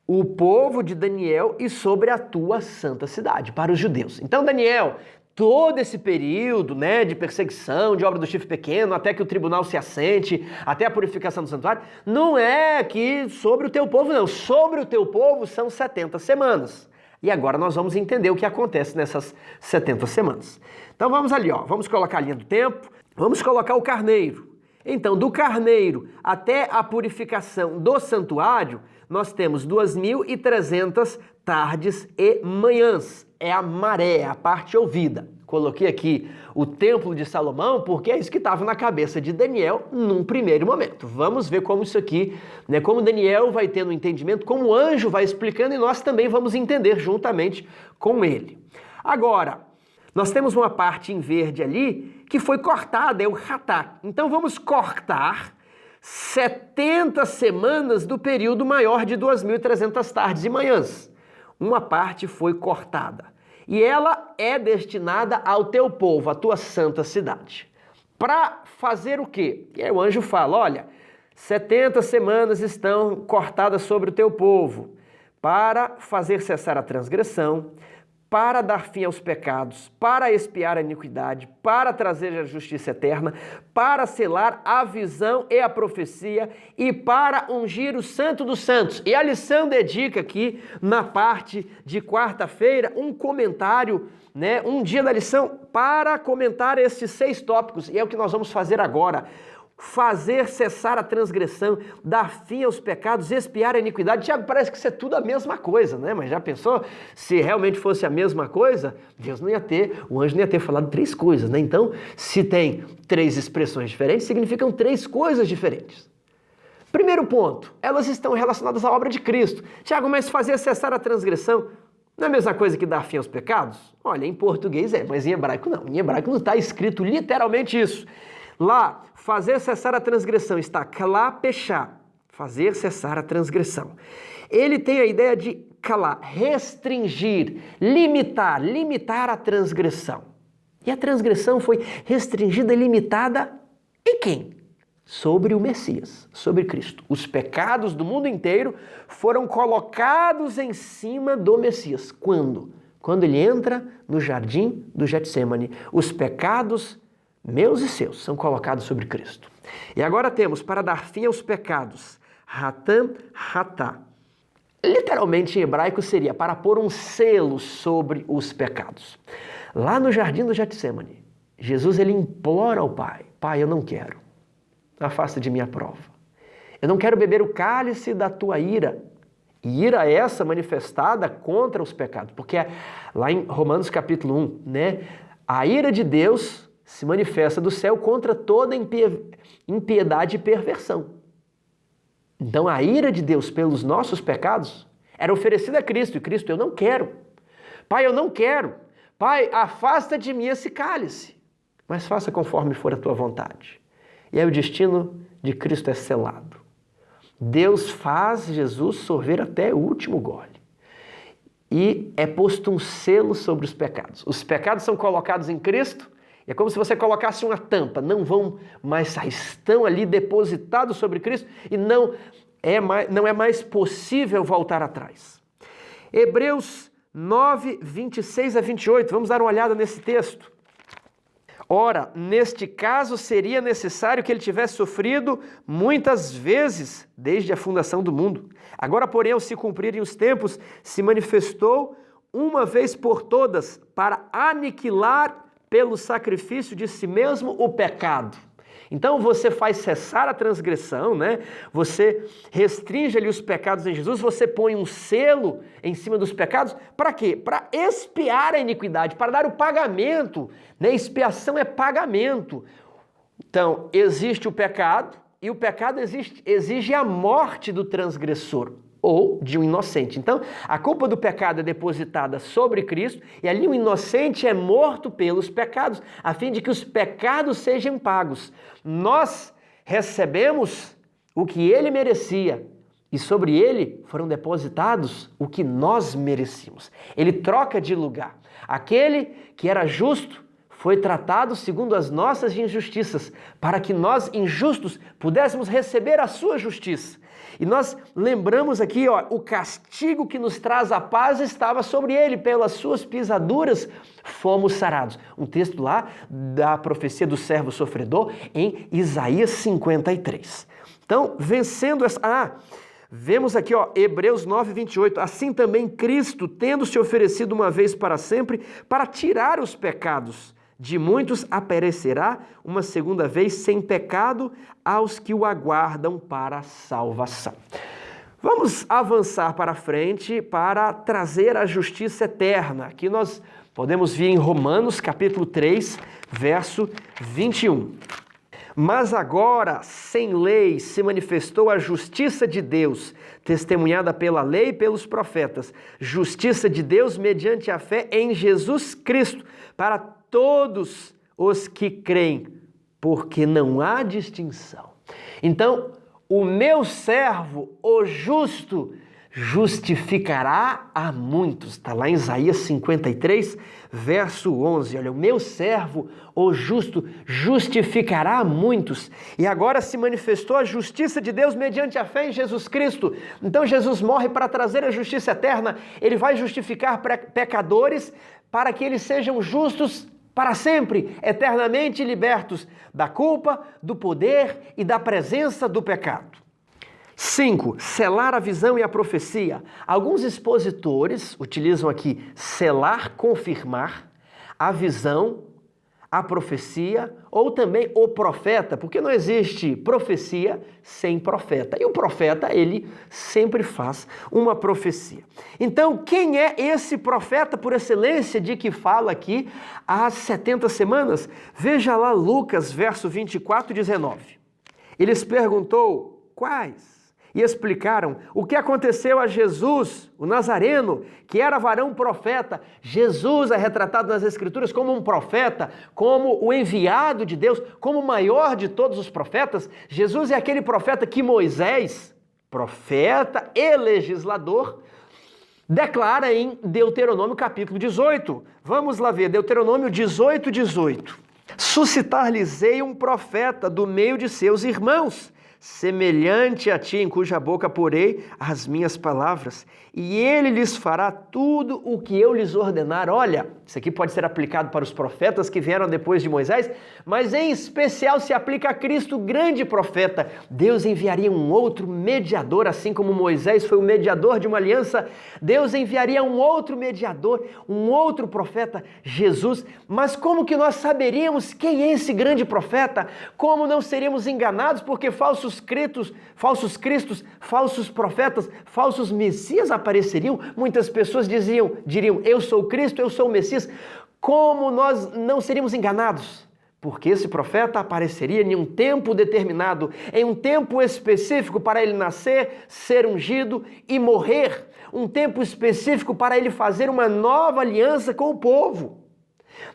Speaker 1: o povo de Daniel e sobre a tua santa cidade, para os judeus. Então, Daniel, todo esse período, né, de perseguição, de obra do chifre pequeno, até que o tribunal se assente, até a purificação do santuário, não é que sobre o teu povo, não. Sobre o teu povo são 70 semanas. E agora nós vamos entender o que acontece nessas 70 semanas. Então vamos ali, ó, vamos colocar a linha do tempo, vamos colocar o carneiro. Então, do carneiro até a purificação do santuário, nós temos 2300 tardes e manhãs. É a maré, a parte ouvida. Coloquei aqui o Templo de Salomão porque é isso que estava na cabeça de Daniel num primeiro momento. Vamos ver como isso aqui, né, como Daniel vai tendo um entendimento, como o anjo vai explicando e nós também vamos entender juntamente com ele. Agora, nós temos uma parte em verde ali que foi cortada, é o Hatak. Então vamos cortar 70 semanas do período maior de 2300 tardes e manhãs. Uma parte foi cortada. e ela é destinada ao teu povo, à tua santa cidade. Para fazer o quê? E aí o anjo fala, olha, 70 semanas estão cortadas sobre o teu povo, para fazer cessar a transgressão, para dar fim aos pecados, para expiar a iniquidade, para trazer a justiça eterna, para selar a visão e a profecia e para ungir o Santo dos Santos. E a lição dedica aqui, na parte de quarta-feira, um comentário, um dia da lição para comentar esses 6 tópicos. E é o que nós vamos fazer agora. Fazer cessar a transgressão, dar fim aos pecados, expiar a iniquidade. Tiago, parece que isso é tudo a mesma coisa, né? Mas já pensou? Se realmente fosse a mesma coisa, o anjo não ia ter falado 3 coisas, né? Então, se tem 3 expressões diferentes, significam 3 coisas diferentes. Primeiro ponto, elas estão relacionadas à obra de Cristo. Tiago, mas fazer cessar a transgressão não é a mesma coisa que dar fim aos pecados? Olha, em português é, mas em hebraico não. Em hebraico não está escrito literalmente isso. Lá, fazer cessar a transgressão está klapechá, fazer cessar a transgressão. Ele tem a ideia de kalá, restringir, limitar a transgressão. E a transgressão foi restringida e limitada em quem? Sobre o Messias, sobre Cristo. Os pecados do mundo inteiro foram colocados em cima do Messias. Quando? Quando ele entra no jardim do Getsêmani. Os pecados meus e seus são colocados sobre Cristo. E agora temos, para dar fim aos pecados, Hatam Hatá. Literalmente em hebraico seria para pôr um selo sobre os pecados. Lá no jardim do Getsêmani, Jesus ele implora ao Pai, Pai, eu não quero, afasta de mim a prova. Eu não quero beber o cálice da tua ira. E ira essa manifestada contra os pecados. Porque lá em Romanos capítulo 1, a ira de Deus se manifesta do céu contra toda impiedade e perversão. Então a ira de Deus pelos nossos pecados era oferecida a Cristo. E Cristo, eu não quero. Pai, eu não quero. Pai, afasta de mim esse cálice. Mas faça conforme for a tua vontade. E aí o destino de Cristo é selado. Deus faz Jesus sorver até o último gole. E é posto um selo sobre os pecados. Os pecados são colocados em Cristo. E é como se você colocasse uma tampa, não vão mais sair, estão ali depositados sobre Cristo e não é mais possível voltar atrás. Hebreus 9, 26 a 28, vamos dar uma olhada nesse texto. Ora, neste caso seria necessário que ele tivesse sofrido muitas vezes desde a fundação do mundo. Agora, porém, ao se cumprirem os tempos, se manifestou uma vez por todas para aniquilar pelo sacrifício de si mesmo o pecado. Então você faz cessar a transgressão, Você restringe ali os pecados em Jesus, você põe um selo em cima dos pecados, para quê? Para expiar a iniquidade, para dar o pagamento, Expiação é pagamento. Então, existe o pecado, e o pecado exige a morte do transgressor, ou de um inocente. Então, a culpa do pecado é depositada sobre Cristo, e ali o inocente é morto pelos pecados, a fim de que os pecados sejam pagos. Nós recebemos o que ele merecia, e sobre ele foram depositados o que nós merecíamos. Ele troca de lugar. Aquele que era justo foi tratado segundo as nossas injustiças, para que nós, injustos, pudéssemos receber a sua justiça. E nós lembramos aqui, o castigo que nos traz a paz estava sobre ele, pelas suas pisaduras fomos sarados. Um texto lá da profecia do servo sofredor em Isaías 53. Então, vencendo essa... vemos aqui, Hebreus 9, 28. Assim também Cristo, tendo se oferecido uma vez para sempre, para tirar os pecados de muitos, aparecerá uma segunda vez sem pecado aos que o aguardam para a salvação. Vamos avançar para frente para trazer a justiça eterna. Aqui nós podemos ver em Romanos capítulo 3, verso 21. Mas agora, sem lei, se manifestou a justiça de Deus, testemunhada pela lei e pelos profetas. Justiça de Deus mediante a fé em Jesus Cristo, para todos os que creem, porque não há distinção. Então, o meu servo, o justo, justificará a muitos. Está lá em Isaías 53, verso 11. Olha, o meu servo, o justo, justificará a muitos. E agora se manifestou a justiça de Deus mediante a fé em Jesus Cristo. Então Jesus morre para trazer a justiça eterna. Ele vai justificar pecadores para que eles sejam justos para sempre, eternamente libertos da culpa, do poder e da presença do pecado. 5. Selar a visão e a profecia. Alguns expositores utilizam aqui selar, confirmar, a visão, a profecia ou também o profeta, porque não existe profecia sem profeta. E o profeta, ele sempre faz uma profecia. Então, quem é esse profeta por excelência de que fala aqui às 70 semanas? Veja lá Lucas, verso 24 e 19. Eles perguntou, quais? E explicaram o que aconteceu a Jesus, o Nazareno, que era varão profeta. Jesus é retratado nas Escrituras como um profeta, como o enviado de Deus, como o maior de todos os profetas. Jesus é aquele profeta que Moisés, profeta e legislador, declara em Deuteronômio capítulo 18. Vamos lá ver, Deuteronômio 18, 18. Suscitar-lhes-ei um profeta do meio de seus irmãos, semelhante a ti, em cuja boca porei as minhas palavras, e ele lhes fará tudo o que eu lhes ordenar. Olha, isso aqui pode ser aplicado para os profetas que vieram depois de Moisés, mas em especial se aplica a Cristo, grande profeta. Deus enviaria um outro mediador, assim como Moisés foi o mediador de uma aliança, Deus enviaria um outro mediador, um outro profeta, Jesus. Mas como que nós saberíamos quem é esse grande profeta? Como não seríamos enganados, porque falsos cristos, falsos profetas, falsos messias apareceriam? Muitas pessoas diriam, eu sou o Cristo, eu sou o Messias. Como nós não seríamos enganados? Porque esse profeta apareceria em um tempo determinado, em um tempo específico para ele nascer, ser ungido e morrer. Um tempo específico para ele fazer uma nova aliança com o povo.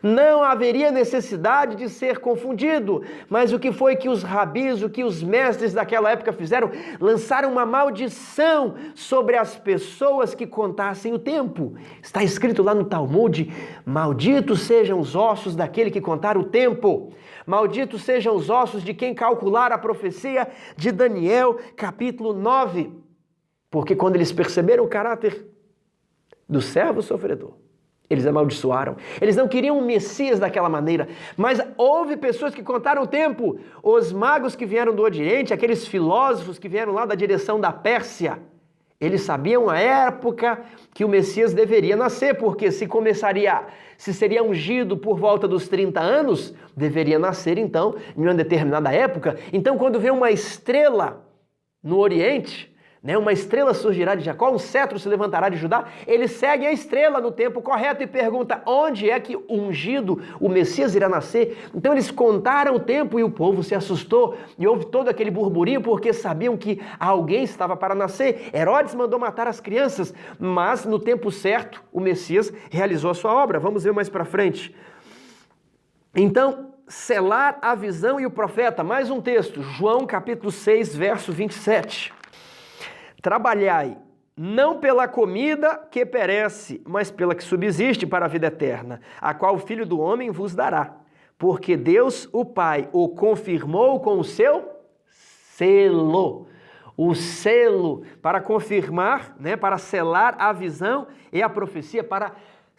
Speaker 1: Não haveria necessidade de ser confundido, mas o que foi que os rabis, o que os mestres daquela época fizeram? Lançaram uma maldição sobre as pessoas que contassem o tempo. Está escrito lá no Talmud, malditos sejam os ossos daquele que contar o tempo. Malditos sejam os ossos de quem calcular a profecia de Daniel, capítulo 9. Porque quando eles perceberam o caráter do servo sofredor, eles amaldiçoaram. Eles não queriam um Messias daquela maneira. Mas houve pessoas que contaram o tempo. Os magos que vieram do Oriente, aqueles filósofos que vieram lá da direção da Pérsia, eles sabiam a época que o Messias deveria nascer, porque se seria ungido por volta dos 30 anos, deveria nascer então em uma determinada época. Então quando vê uma estrela no Oriente, uma estrela surgirá de Jacó, um cetro se levantará de Judá. Eles seguem a estrela no tempo correto e perguntam onde é que o ungido, o Messias, irá nascer. Então eles contaram o tempo e o povo se assustou e houve todo aquele burburinho porque sabiam que alguém estava para nascer. Herodes mandou matar as crianças, mas no tempo certo o Messias realizou a sua obra. Vamos ver mais para frente. Então, selar a visão e o profeta. Mais um texto, João capítulo 6, verso 27. Trabalhai, não pela comida que perece, mas pela que subsiste para a vida eterna, a qual o Filho do Homem vos dará. Porque Deus, o Pai, o confirmou com o seu selo. O selo para confirmar, para selar a visão e a profecia, para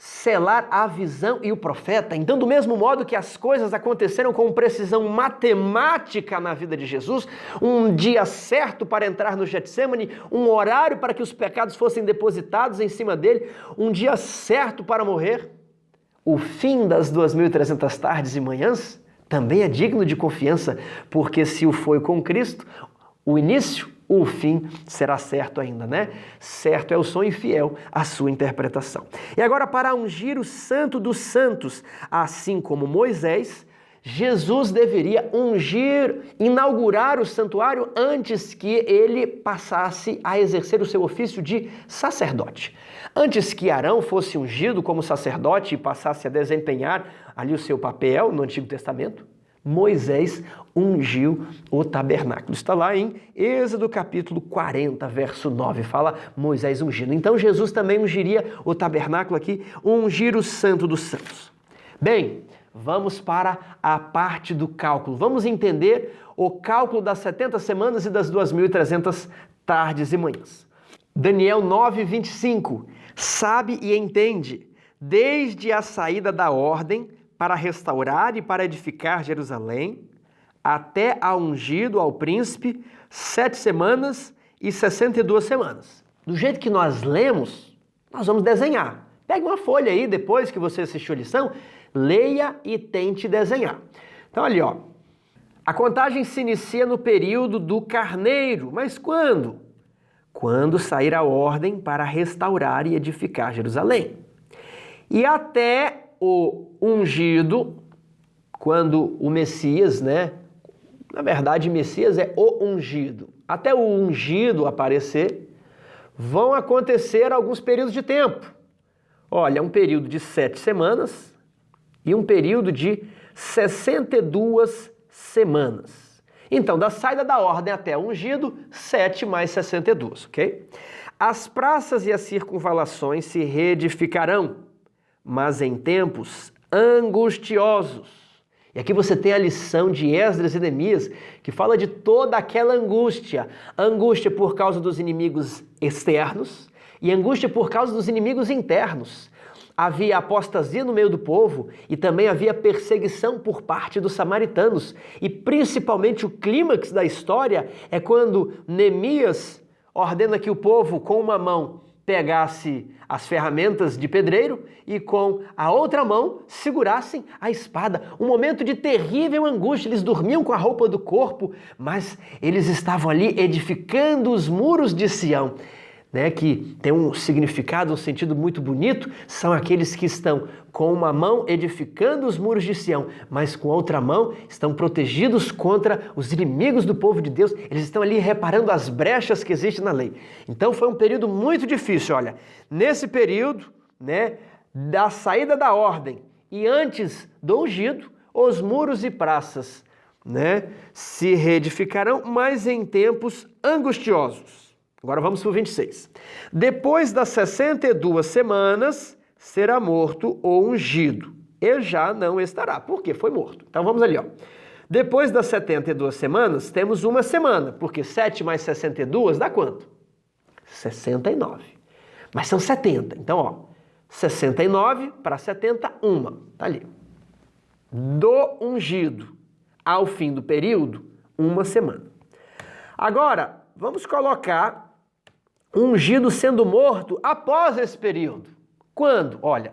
Speaker 1: selar a visão e o profeta. Então, do mesmo modo que as coisas aconteceram com precisão matemática na vida de Jesus, um dia certo para entrar no Getsemane, um horário para que os pecados fossem depositados em cima dele, um dia certo para morrer, o fim das 2.300 tardes e manhãs também é digno de confiança, porque se o foi com Cristo, o início, o fim será certo ainda, Certo é o sonho e fiel a sua interpretação. E agora, para ungir o Santo dos Santos, assim como Moisés, Jesus deveria inaugurar o santuário antes que ele passasse a exercer o seu ofício de sacerdote. Antes que Arão fosse ungido como sacerdote e passasse a desempenhar ali o seu papel no Antigo Testamento, Moisés ungiu o tabernáculo. Está lá em Êxodo capítulo 40, verso 9, fala Moisés ungindo. Então Jesus também ungiria o tabernáculo aqui, ungir o Santo dos Santos. Bem, vamos para a parte do cálculo. Vamos entender o cálculo das 70 semanas e das 2.300 tardes e manhãs. Daniel 9, 25. Sabe e entende, desde a saída da ordem para restaurar e para edificar Jerusalém, até a ungido ao príncipe, 7 semanas e 62 semanas. Do jeito que nós lemos, nós vamos desenhar. Pegue uma folha aí, depois que você assistiu a lição, leia e tente desenhar. Então ali, ó, a contagem se inicia no período do carneiro, mas quando? Quando sair a ordem para restaurar e edificar Jerusalém. E até o ungido, quando o Messias, né? Na verdade, Messias é o ungido. Até o ungido aparecer, vão acontecer alguns períodos de tempo. Olha, um período de 7 semanas e um período de 62 semanas. Então, da saída da ordem até o ungido, 7 mais 62, ok? As praças e as circunvalações se reedificarão, mas em tempos angustiosos. E aqui você tem a lição de Esdras e Neemias, que fala de toda aquela angústia. Angústia por causa dos inimigos externos e angústia por causa dos inimigos internos. Havia apostasia no meio do povo e também havia perseguição por parte dos samaritanos. E principalmente o clímax da história é quando Neemias ordena que o povo com uma mão pegasse as ferramentas de pedreiro e com a outra mão segurassem a espada. Um momento de terrível angústia. Eles dormiam com a roupa do corpo, mas eles estavam ali edificando os muros de Sião, né, que tem um significado, um sentido muito bonito. São aqueles que estão com uma mão edificando os muros de Sião, mas com a outra mão estão protegidos contra os inimigos do povo de Deus. Eles estão ali reparando as brechas que existem na lei. Então foi um período muito difícil. Olha, nesse período, né, da saída da ordem e antes do ungido, os muros e praças, né, se reedificarão, mas em tempos angustiosos. Agora vamos para o 26. Depois das 62 semanas, será morto o ungido, e já não estará, porque foi morto. Então vamos ali, ó. Depois das 72 semanas, temos uma semana, porque 7 mais 62 dá quanto? 69. Mas são 70. Então, ó, 69 para 70, uma. Tá ali. Do ungido ao fim do período, uma semana. Agora, vamos colocar ungido sendo morto após esse período. Quando? Olha,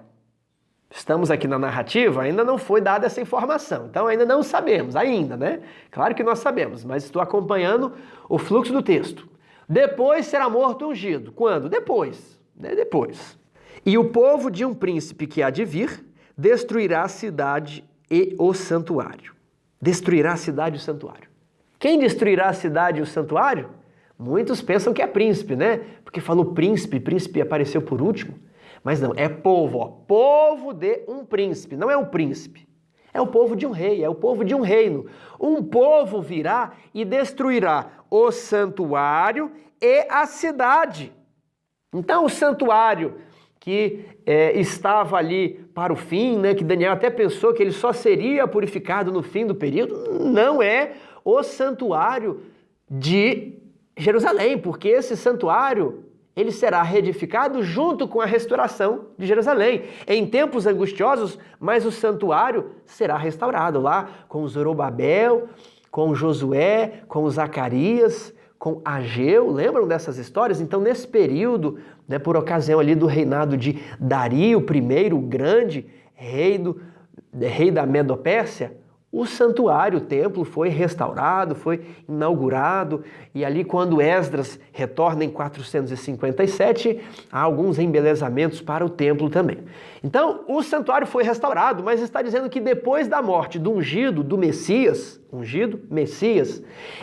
Speaker 1: estamos aqui na narrativa, ainda não foi dada essa informação, então ainda não sabemos, ainda, né? Claro que nós sabemos, mas estou acompanhando o fluxo do texto. Depois será morto ungido. Quando? Depois, né? Depois. E o povo de um príncipe que há de vir destruirá a cidade e o santuário. Destruirá a cidade e o santuário. Quem destruirá a cidade e o santuário? Muitos pensam que é príncipe, né? Porque falou príncipe, príncipe apareceu por último. Mas não, é povo, ó. Povo de um príncipe, não é um príncipe. É o povo de um rei, é o povo de um reino. Um povo virá e destruirá o santuário e a cidade. Então o santuário que estava ali para o fim, né? Que Daniel até pensou que ele só seria purificado no fim do período, não é o santuário de Jerusalém, porque esse santuário ele será reedificado junto com a restauração de Jerusalém. Em tempos angustiosos, mas o santuário será restaurado lá com Zorobabel, com Josué, com Zacarias, com Ageu. Lembram dessas histórias? Então, nesse período, né, por ocasião ali do reinado de Dario I, o grande rei da Medopérsia, o santuário, o templo foi restaurado, foi inaugurado, e ali quando Esdras retorna em 457, há alguns embelezamentos para o templo também. Então, o santuário foi restaurado, mas está dizendo que depois da morte do ungido, do Messias,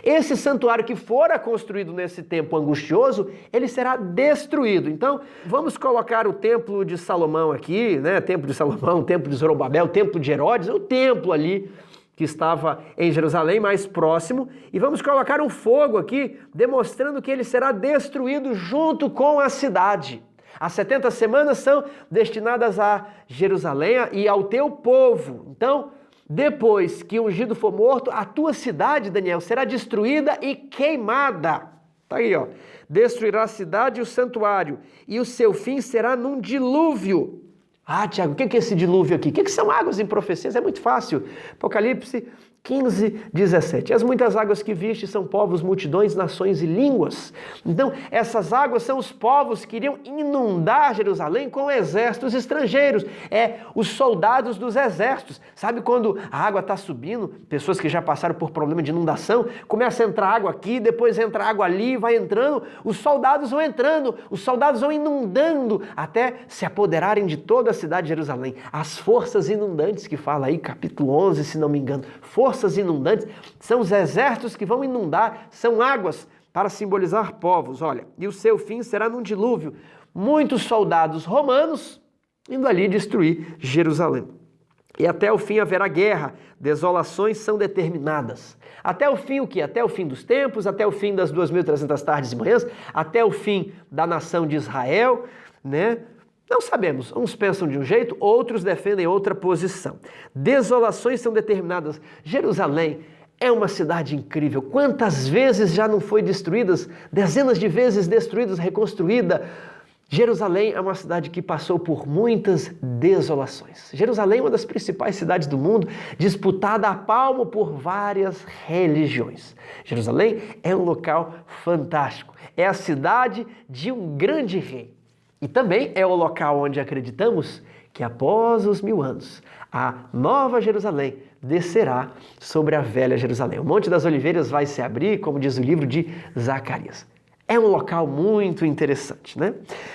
Speaker 1: esse santuário que fora construído nesse tempo angustioso, ele será destruído. Então, vamos colocar o templo de Salomão aqui, né? Templo de Salomão, templo de Zorobabel, templo de Herodes, o templo ali, que estava em Jerusalém, mais próximo, e vamos colocar um fogo aqui, demonstrando que ele será destruído junto com a cidade. As 70 semanas são destinadas a Jerusalém e ao teu povo. Então, depois que o ungido for morto, a tua cidade, Daniel, será destruída e queimada. Está aí, ó. Destruirá a cidade e o santuário, e o seu fim será num dilúvio. Ah, Tiago, o que é esse dilúvio aqui? O que são águas em profecias? É muito fácil. Apocalipse 15, 17. As muitas águas que viste são povos, multidões, nações e línguas. Então, essas águas são os povos que iriam inundar Jerusalém com exércitos estrangeiros. Os soldados dos exércitos. Sabe quando a água está subindo, pessoas que já passaram por problema de inundação, começa a entrar água aqui, depois entra água ali, vai entrando, os soldados vão inundando até se apoderarem de toda a cidade de Jerusalém. As forças inundantes que fala aí, capítulo 11, se não me engano, forças inundantes, são os exércitos que vão inundar, são águas para simbolizar povos, olha, e o seu fim será num dilúvio, muitos soldados romanos indo ali destruir Jerusalém. E até o fim haverá guerra, desolações são determinadas. Até o fim o quê? Até o fim dos tempos, até o fim das 2.300 tardes e manhãs, até o fim da nação de Israel, né? Não sabemos, uns pensam de um jeito, outros defendem outra posição. Desolações são determinadas. Jerusalém é uma cidade incrível. Quantas vezes já não foi destruída? Dezenas de vezes destruída, reconstruída. Jerusalém é uma cidade que passou por muitas desolações. Jerusalém é uma das principais cidades do mundo, disputada a palmo por várias religiões. Jerusalém é um local fantástico. É a cidade de um grande rei. E também é o local onde acreditamos que após os 1000 anos, a nova Jerusalém descerá sobre a velha Jerusalém. O Monte das Oliveiras vai se abrir, como diz o livro de Zacarias. É um local muito interessante, né?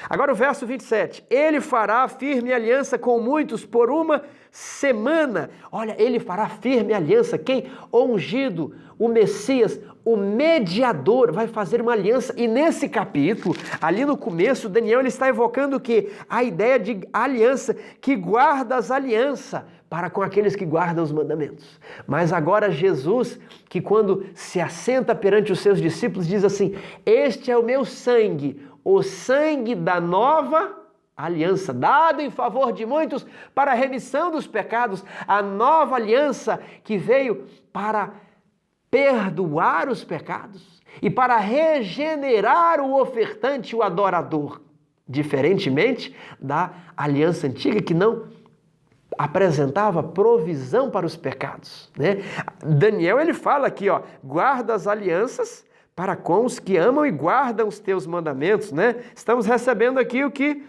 Speaker 1: Agora o verso 27. Ele fará firme aliança com muitos por uma semana. Olha, ele fará firme aliança. Quem? O ungido, o Messias, o mediador, vai fazer uma aliança. E nesse capítulo, ali no começo, Daniel ele está evocando o quê? A ideia de aliança, que guarda as alianças para com aqueles que guardam os mandamentos. Mas agora Jesus, que quando se assenta perante os seus discípulos, diz assim: este é o meu sangue, o sangue da nova aliança, dado em favor de muitos para a remissão dos pecados, a nova aliança que veio para perdoar os pecados e para regenerar o ofertante, o adorador, diferentemente da aliança antiga que não apresentava provisão para os pecados, né? Daniel ele fala aqui, ó, guarda as alianças para com os que amam e guardam os teus mandamentos, né? Estamos recebendo aqui o que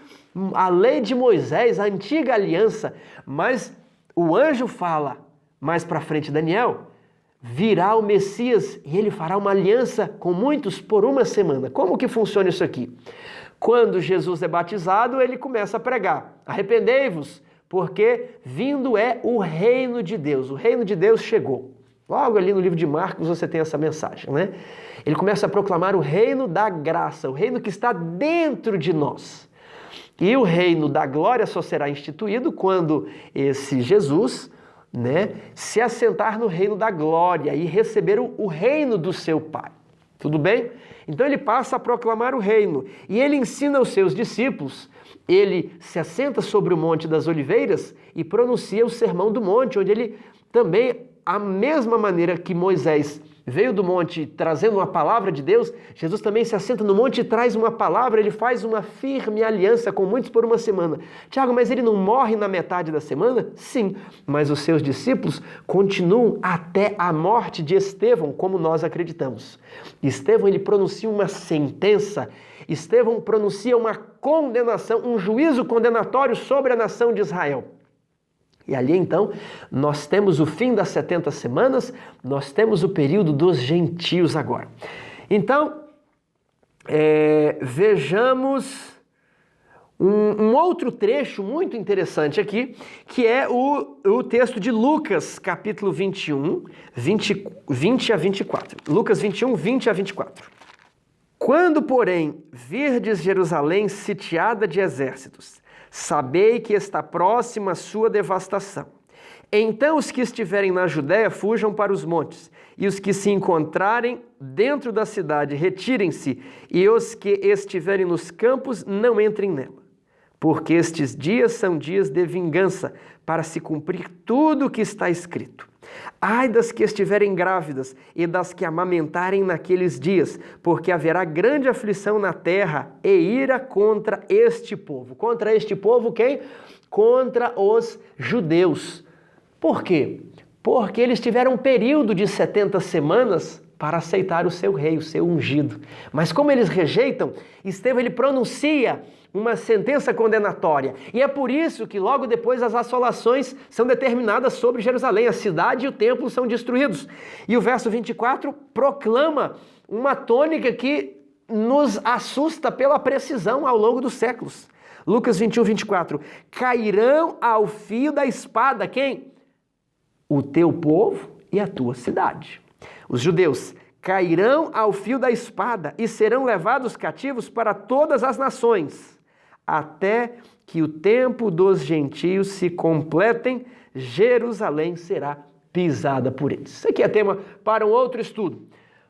Speaker 1: a lei de Moisés, a antiga aliança, mas o anjo fala mais para frente, Daniel, virá o Messias e ele fará uma aliança com muitos por uma semana. Como que funciona isso aqui? Quando Jesus é batizado, ele começa a pregar: arrependei-vos, porque vindo é o reino de Deus. O reino de Deus chegou. Logo ali no livro de Marcos você tem essa mensagem, né? Ele começa a proclamar o reino da graça, o reino que está dentro de nós. E o reino da glória só será instituído quando esse Jesus, né, se assentar no reino da glória e receber o reino do seu Pai. Tudo bem? Então ele passa a proclamar o reino e ele ensina os seus discípulos. Ele se assenta sobre o Monte das Oliveiras e pronuncia o Sermão do Monte, onde ele também, a mesma maneira que Moisés veio do monte trazendo uma palavra de Deus, Jesus também se assenta no monte e traz uma palavra, ele faz uma firme aliança com muitos por uma semana. Tiago, mas ele não morre na metade da semana? Sim, mas os seus discípulos continuam até a morte de Estevão, como nós acreditamos. Estevão, ele pronuncia uma sentença, Estevão pronuncia uma condenação, um juízo condenatório sobre a nação de Israel. E ali então, nós temos o fim das 70 semanas, nós temos o período dos gentios agora. Então, vejamos um outro trecho muito interessante aqui, que é o texto de Lucas, capítulo 21, 20 a 24. Lucas 21, 20 a 24. Quando, porém, virdes Jerusalém sitiada de exércitos, sabei que está próxima a sua devastação. Então os que estiverem na Judéia fujam para os montes, e os que se encontrarem dentro da cidade retirem-se, e os que estiverem nos campos não entrem nela. Porque estes dias são dias de vingança, para se cumprir tudo o que está escrito. Ai das que estiverem grávidas e das que amamentarem naqueles dias, porque haverá grande aflição na terra e ira contra este povo. Contra este povo quem? Contra os judeus. Por quê? Porque eles tiveram um período de 70 semanas para aceitar o seu rei, o seu ungido. Mas como eles rejeitam, Estevão ele pronuncia uma sentença condenatória. E é por isso que logo depois as assolações são determinadas sobre Jerusalém. A cidade e o templo são destruídos. E o verso 24 proclama uma tônica que nos assusta pela precisão ao longo dos séculos. Lucas 21, 24. Cairão ao fio da espada, quem? O teu povo e a tua cidade. Os judeus cairão ao fio da espada e serão levados cativos para todas as nações, até que o tempo dos gentios se completem, Jerusalém será pisada por eles. Isso aqui é tema para um outro estudo.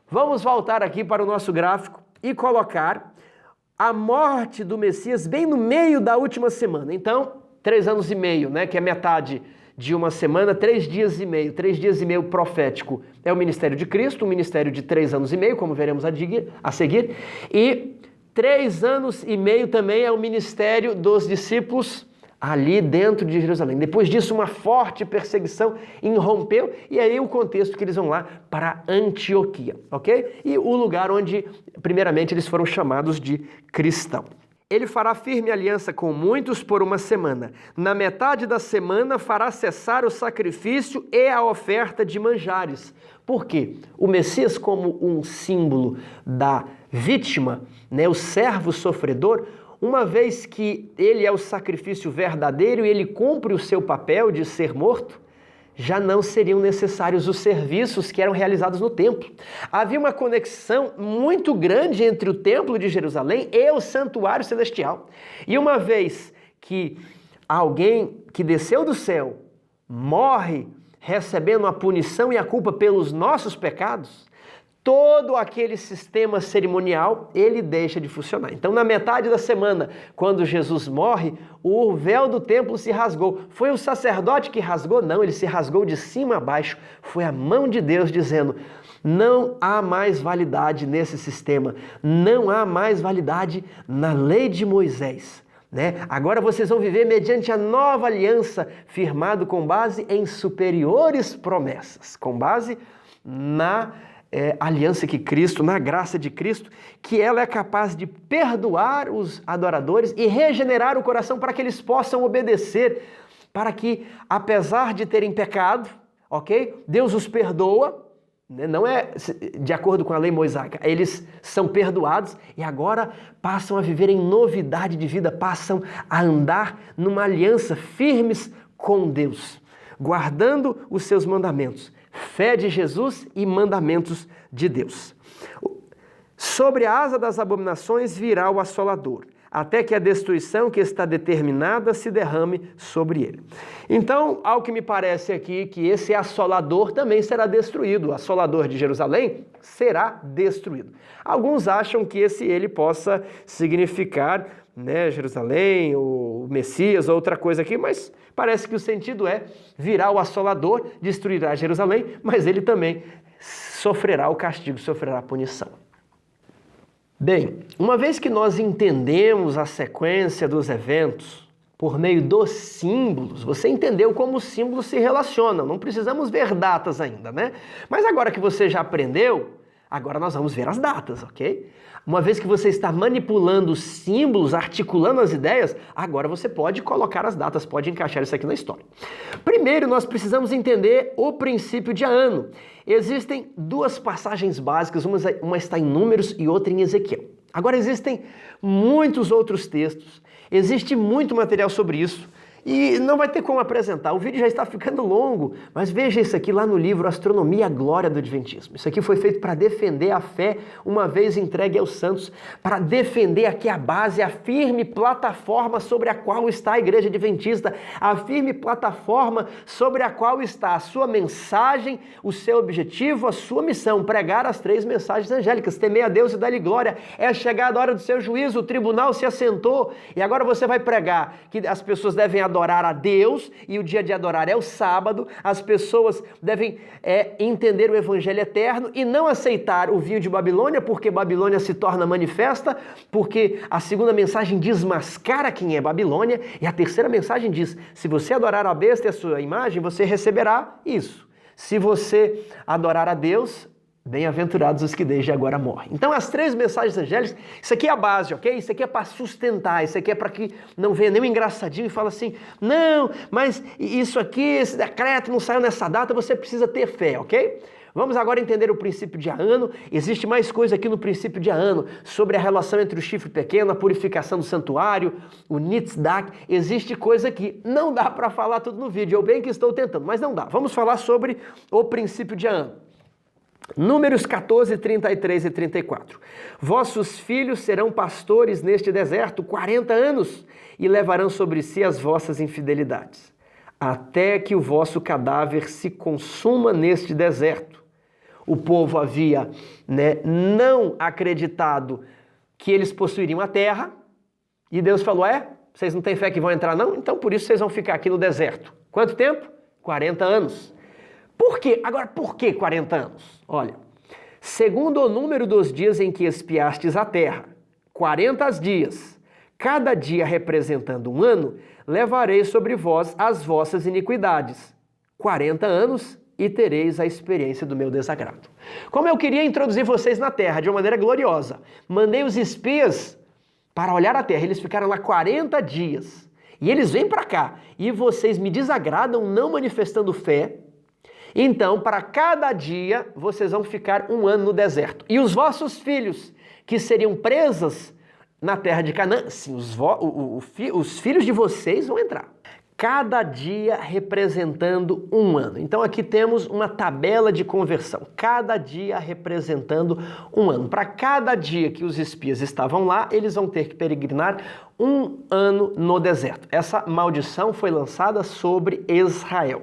Speaker 1: Vamos voltar aqui para o nosso gráfico e colocar a morte do Messias bem no meio da última semana. Então, 3 anos e meio, né, que é metade de uma semana, 3 dias e meio profético é o ministério de Cristo, um ministério de 3 anos e meio, como veremos a seguir, e 3 anos e meio também é o ministério dos discípulos ali dentro de Jerusalém. Depois disso, uma forte perseguição irrompeu, e aí o contexto que eles vão lá para Antioquia, ok? E o lugar onde, primeiramente, eles foram chamados de cristãos. Ele fará firme aliança com muitos por uma semana. Na metade da semana fará cessar o sacrifício e a oferta de manjares. Por quê? O Messias, como um símbolo da vítima, né, o servo sofredor, uma vez que ele é o sacrifício verdadeiro e ele cumpre o seu papel de ser morto, já não seriam necessários os serviços que eram realizados no templo. Havia uma conexão muito grande entre o templo de Jerusalém e o santuário celestial. E uma vez que alguém que desceu do céu morre recebendo a punição e a culpa pelos nossos pecados, todo aquele sistema cerimonial, ele deixa de funcionar. Então, na metade da semana, quando Jesus morre, o véu do templo se rasgou. Foi o sacerdote que rasgou? Não, ele se rasgou de cima a baixo. Foi a mão de Deus dizendo, não há mais validade nesse sistema, não há mais validade na lei de Moisés. Né? Agora vocês vão viver mediante a nova aliança, firmado com base em superiores promessas, com base na aliança que Cristo, na graça de Cristo, que ela é capaz de perdoar os adoradores e regenerar o coração para que eles possam obedecer, para que, apesar de terem pecado, ok? Deus os perdoa, né? Não é de acordo com a lei mosaica, eles são perdoados e agora passam a viver em novidade de vida, passam a andar numa aliança firmes com Deus, guardando os seus mandamentos. Fé de Jesus e mandamentos de Deus. Sobre a asa das abominações virá o assolador, até que a destruição que está determinada se derrame sobre ele. Então, ao que me parece aqui, que esse assolador também será destruído. O assolador de Jerusalém será destruído. Alguns acham que ele possa significar, né, Jerusalém, o Messias, outra coisa aqui, mas parece que o sentido é, virá o assolador, destruirá Jerusalém, mas ele também sofrerá o castigo, sofrerá a punição. Bem, uma vez que nós entendemos a sequência dos eventos por meio dos símbolos, você entendeu como os símbolos se relacionam, não precisamos ver datas ainda, né? Mas agora que você já aprendeu, agora nós vamos ver as datas, ok? Uma vez que você está manipulando os símbolos, articulando as ideias, agora você pode colocar as datas, pode encaixar isso aqui na história. Primeiro, nós precisamos entender o princípio de ano. Existem 2 passagens básicas, uma está em Números e outra em Ezequiel. Agora existem muitos outros textos, existe muito material sobre isso, E não vai ter como apresentar, o vídeo já está ficando longo, mas veja isso aqui lá no livro Astronomia, a Glória do Adventismo. Isso aqui foi feito para defender a fé uma vez entregue aos santos, para defender aqui a base, a firme plataforma sobre a qual está a Igreja Adventista, a firme plataforma sobre a qual está a sua mensagem, o seu objetivo, a sua missão, pregar as 3 mensagens angélicas, temer a Deus e dar-lhe glória. É chegada a hora do seu juízo, o tribunal se assentou e agora você vai pregar que as pessoas devem adorar a Deus e o dia de adorar é o sábado, as pessoas devem entender o evangelho eterno e não aceitar o vinho de Babilônia, porque Babilônia se torna manifesta, porque a segunda mensagem desmascara quem é Babilônia e a terceira mensagem diz, se você adorar a besta e a sua imagem, você receberá isso. Se você adorar a Deus, bem-aventurados os que desde agora morrem. Então as 3 mensagens angélicas, isso aqui é a base, ok? Isso aqui é para sustentar, isso aqui é para que não venha nenhum engraçadinho e fale assim, não, mas isso aqui, esse decreto não saiu nessa data, você precisa ter fé, ok? Vamos agora entender o princípio de ano. Existe mais coisa aqui no princípio de ano, sobre a relação entre o chifre pequeno, a purificação do santuário, o Nitzdak. Existe coisa aqui. Não dá para falar tudo no vídeo, eu bem que estou tentando, mas não dá. Vamos falar sobre o princípio de ano. Números 14, 33 e 34. Vossos filhos serão pastores neste deserto 40 anos e levarão sobre si as vossas infidelidades, até que o vosso cadáver se consuma neste deserto. O povo havia não acreditado que eles possuiriam a terra e Deus falou, vocês não têm fé que vão entrar não? Então por isso vocês vão ficar aqui no deserto. Quanto tempo? 40 anos. Por quê? Agora, por que 40 anos? Olha, segundo o número dos dias em que espiastes a terra, 40 dias, cada dia representando um ano, levarei sobre vós as vossas iniquidades. 40 anos e tereis a experiência do meu desagrado. Como eu queria introduzir vocês na terra de uma maneira gloriosa, mandei os espias para olhar a terra, eles ficaram lá 40 dias. E eles vêm para cá, e vocês me desagradam não manifestando fé. Então, para cada dia, vocês vão ficar 1 ano no deserto. E os vossos filhos, que seriam presas na terra de Canaã, sim, os filhos de vocês vão entrar. Cada dia representando 1 ano. Então aqui temos uma tabela de conversão. Cada dia representando 1 ano. Para cada dia que os espias estavam lá, eles vão ter que peregrinar 1 ano no deserto. Essa maldição foi lançada sobre Israel.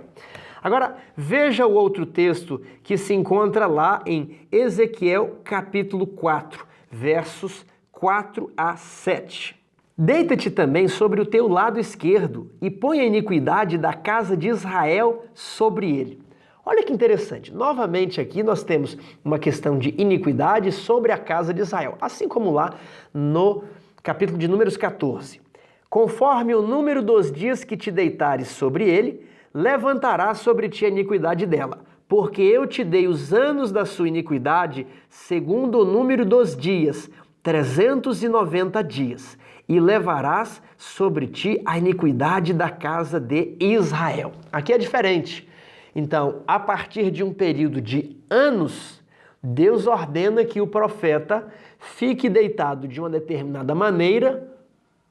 Speaker 1: Agora, veja o outro texto que se encontra lá em Ezequiel capítulo 4, versos 4 a 7. Deita-te também sobre o teu lado esquerdo e põe a iniquidade da casa de Israel sobre ele. Olha que interessante. Novamente aqui nós temos uma questão de iniquidade sobre a casa de Israel, assim como lá no capítulo de Números 14. Conforme o número dos dias que te deitares sobre ele, levantarás sobre ti a iniquidade dela, porque eu te dei os anos da sua iniquidade segundo o número dos dias, 390 dias, e levarás sobre ti a iniquidade da casa de Israel. Aqui é diferente. Então, a partir de um período de anos, Deus ordena que o profeta fique deitado de uma determinada maneira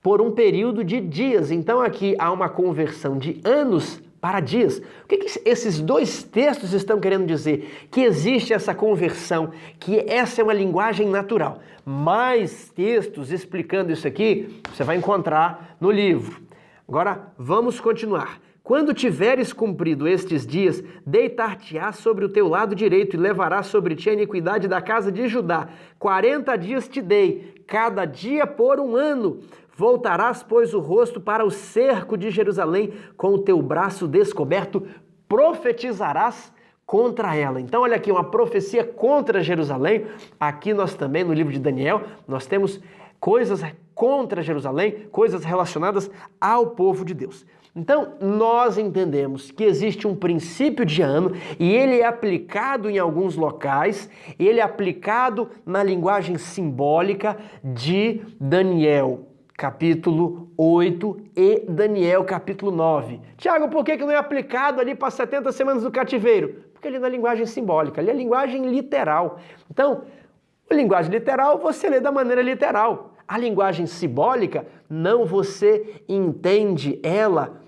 Speaker 1: por um período de dias. Então, aqui há uma conversão de anos para dias. O que esses 2 textos estão querendo dizer? Que existe essa conversão, que essa é uma linguagem natural. Mais textos explicando isso aqui, você vai encontrar no livro. Agora, vamos continuar. Quando tiveres cumprido estes dias, deitar-te-ás sobre o teu lado direito e levarás sobre ti a iniquidade da casa de Judá. 40 dias te dei, cada dia por 1 ano. Voltarás, pois, o rosto para o cerco de Jerusalém, com o teu braço descoberto, profetizarás contra ela. Então, olha aqui, uma profecia contra Jerusalém. Aqui nós também, no livro de Daniel, nós temos coisas contra Jerusalém, coisas relacionadas ao povo de Deus. Então, nós entendemos que existe um princípio de ano e ele é aplicado em alguns locais, ele é aplicado na linguagem simbólica de Daniel, capítulo 8 e Daniel, capítulo 9. Tiago, por que não é aplicado ali para 70 semanas do cativeiro? Porque ele não é linguagem simbólica, ele é linguagem literal. Então, a linguagem literal você lê da maneira literal. A linguagem simbólica, não, você entende ela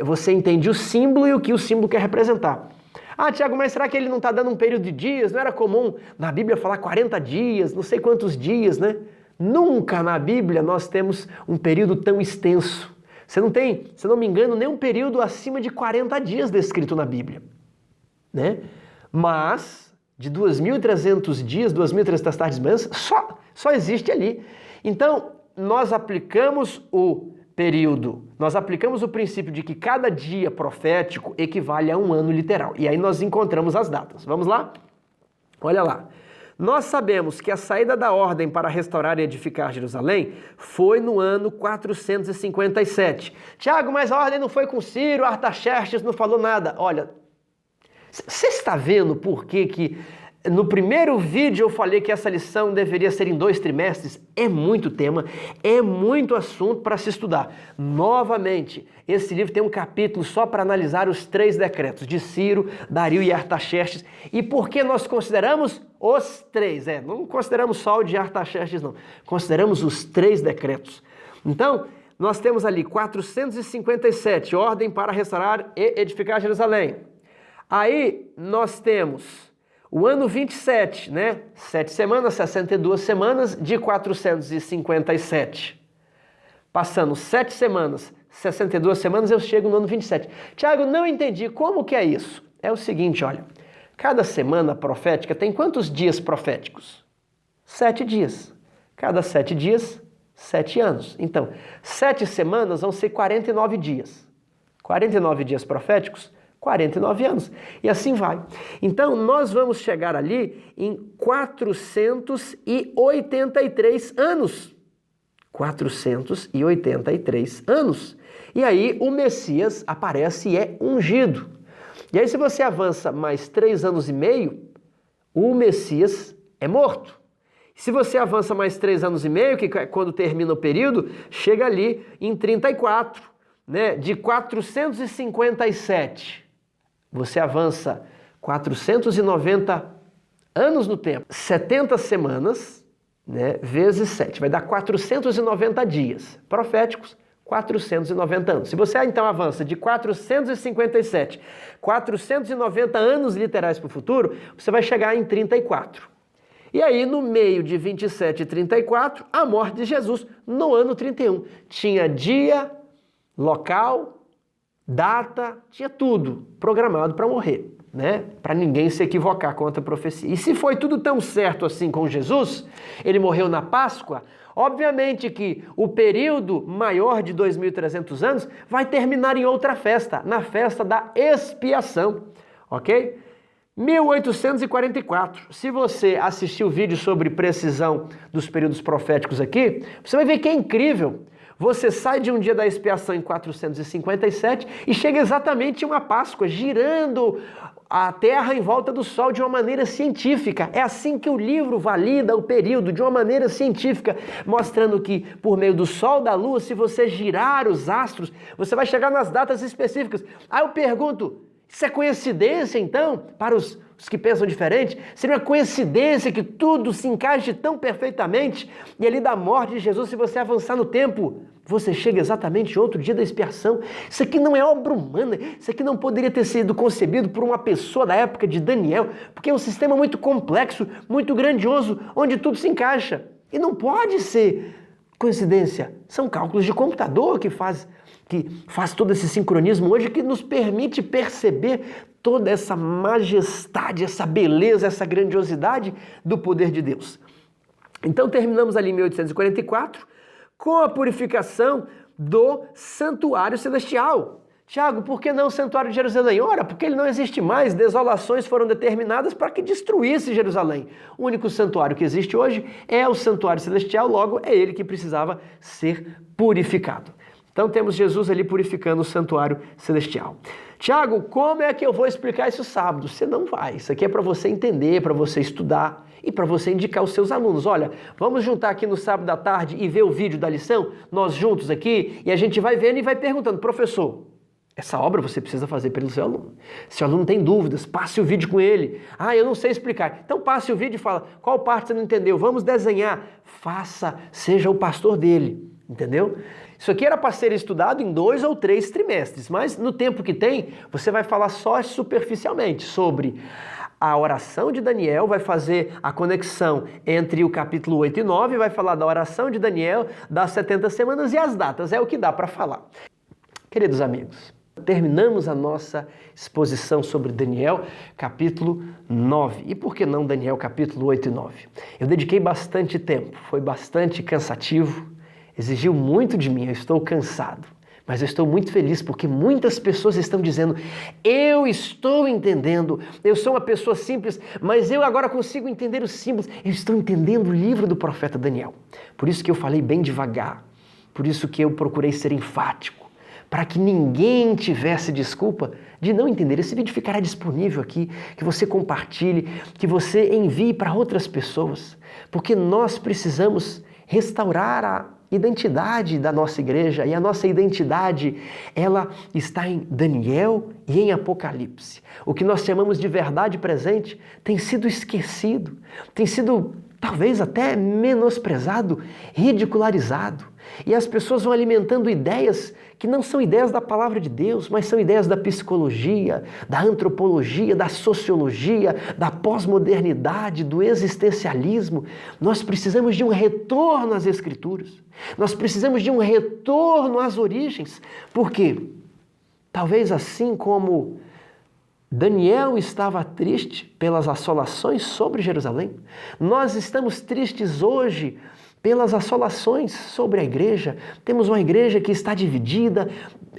Speaker 1: você entende o símbolo e o que o símbolo quer representar. Ah, Tiago, mas será que ele não está dando um período de dias? Não era comum na Bíblia falar 40 dias, não sei quantos dias, né? Nunca na Bíblia nós temos um período tão extenso. Você não tem, se não me engano, nenhum período acima de 40 dias descrito na Bíblia, né? Mas de 2.300 dias, 2.300 tardes manhãs, só existe ali. Então, nós aplicamos o período, nós aplicamos o princípio de que cada dia profético equivale a um ano literal. E aí nós encontramos as datas. Vamos lá? Olha lá. Nós sabemos que a saída da ordem para restaurar e edificar Jerusalém foi no ano 457. Tiago, mas a ordem não foi com Ciro, Artaxerxes não falou nada. Olha, você está vendo por que no primeiro vídeo eu falei que essa lição deveria ser em 2 trimestres? É muito tema, é muito assunto para se estudar. Novamente, esse livro tem um capítulo só para analisar os 3 decretos de Ciro, Dario e Artaxerxes. E por que nós consideramos os 3? Não consideramos só o de Artaxerxes, não. Consideramos os 3 decretos. Então, nós temos ali 457, ordem para restaurar e edificar Jerusalém. Aí nós temos o ano 27, né? 7 semanas, 62 semanas de 457. Passando 7 semanas, 62 semanas, eu chego no ano 27. Tiago, não entendi. Como que é isso? É o seguinte, olha. Cada semana profética tem quantos dias proféticos? 7 dias. Cada 7 dias, 7 anos. Então, 7 semanas vão ser 49 dias. 49 dias proféticos, 49 anos. E assim vai. Então, nós vamos chegar ali em 483 anos. 483 anos. E aí o Messias aparece e é ungido. E aí se você avança mais 3 anos e meio, o Messias é morto. Se você avança mais 3 anos e meio, que é quando termina o período, chega ali em 34, né? De 457. Você avança 490 anos no tempo, 70 semanas, né, vezes 7, vai dar 490 dias proféticos, 490 anos. Se você então avança de 457, 490 anos literais para o futuro, você vai chegar em 34. E aí, no meio de 27 e 34, a morte de Jesus, no ano 31. Tinha dia, local, data, tinha tudo programado para morrer, né? Para ninguém se equivocar contra a profecia. E se foi tudo tão certo assim com Jesus, ele morreu na Páscoa, obviamente que o período maior de 2.300 anos vai terminar em outra festa, na festa da expiação, ok? 1844. Se você assistiu o vídeo sobre precisão dos períodos proféticos aqui, você vai ver que é incrível. Você sai de um dia da expiação em 457 e chega exatamente em uma Páscoa, girando a Terra em volta do Sol de uma maneira científica. É assim que o livro valida o período, de uma maneira científica, mostrando que por meio do Sol, da Lua, se você girar os astros, você vai chegar nas datas específicas. Aí eu pergunto, isso é coincidência então, para os que pensam diferente? Seria uma coincidência que tudo se encaixe tão perfeitamente? E ali da morte de Jesus, se você avançar no tempo, você chega exatamente em outro dia da expiação. Isso aqui não é obra humana, isso aqui não poderia ter sido concebido por uma pessoa da época de Daniel, porque é um sistema muito complexo, muito grandioso, onde tudo se encaixa. E não pode ser coincidência, são cálculos de computador que faz todo esse sincronismo hoje, que nos permite perceber toda essa majestade, essa beleza, essa grandiosidade do poder de Deus. Então terminamos ali em 1844 com a purificação do santuário celestial. Tiago, por que não o santuário de Jerusalém? Ora, porque ele não existe mais, desolações foram determinadas para que destruísse Jerusalém. O único santuário que existe hoje é o santuário celestial, logo é ele que precisava ser purificado. Então temos Jesus ali purificando o santuário celestial. Tiago, como é que eu vou explicar isso sábado? Você não vai. Isso aqui é para você entender, para você estudar e para você indicar os seus alunos. Olha, vamos juntar aqui no sábado à tarde e ver o vídeo da lição? Nós juntos aqui, e a gente vai vendo e vai perguntando, professor, essa obra você precisa fazer pelo seu aluno. Se o aluno tem dúvidas, passe o vídeo com ele. Ah, eu não sei explicar. Então passe o vídeo e fala, qual parte você não entendeu? Vamos desenhar. Faça, seja o pastor dele, entendeu? Isso aqui era para ser estudado em 2 ou 3 trimestres, mas no tempo que tem, você vai falar só superficialmente sobre a oração de Daniel, vai fazer a conexão entre o capítulo 8 e 9, vai falar da oração de Daniel, das 70 semanas e as datas, é o que dá para falar. Queridos amigos, terminamos a nossa exposição sobre Daniel, capítulo 9. E por que não Daniel, capítulo 8 e 9? Eu dediquei bastante tempo, foi bastante cansativo, exigiu muito de mim, eu estou cansado. Mas eu estou muito feliz porque muitas pessoas estão dizendo: eu estou entendendo, eu sou uma pessoa simples, mas eu agora consigo entender os símbolos, eu estou entendendo o livro do profeta Daniel. Por isso que eu falei bem devagar, por isso que eu procurei ser enfático, para que ninguém tivesse desculpa de não entender. Esse vídeo ficará disponível aqui, que você compartilhe, que você envie para outras pessoas, porque nós precisamos restaurar a identidade da nossa igreja, e a nossa identidade, ela está em Daniel e em Apocalipse. O que nós chamamos de verdade presente tem sido esquecido, tem sido talvez até menosprezado, ridicularizado. E as pessoas vão alimentando ideias que não são ideias da palavra de Deus, mas são ideias da psicologia, da antropologia, da sociologia, da pós-modernidade, do existencialismo. Nós precisamos de um retorno às Escrituras. Nós precisamos de um retorno às origens. Por quê? Talvez assim como Daniel estava triste pelas assolações sobre Jerusalém, nós estamos tristes hoje pelas assolações sobre a igreja. Temos uma igreja que está dividida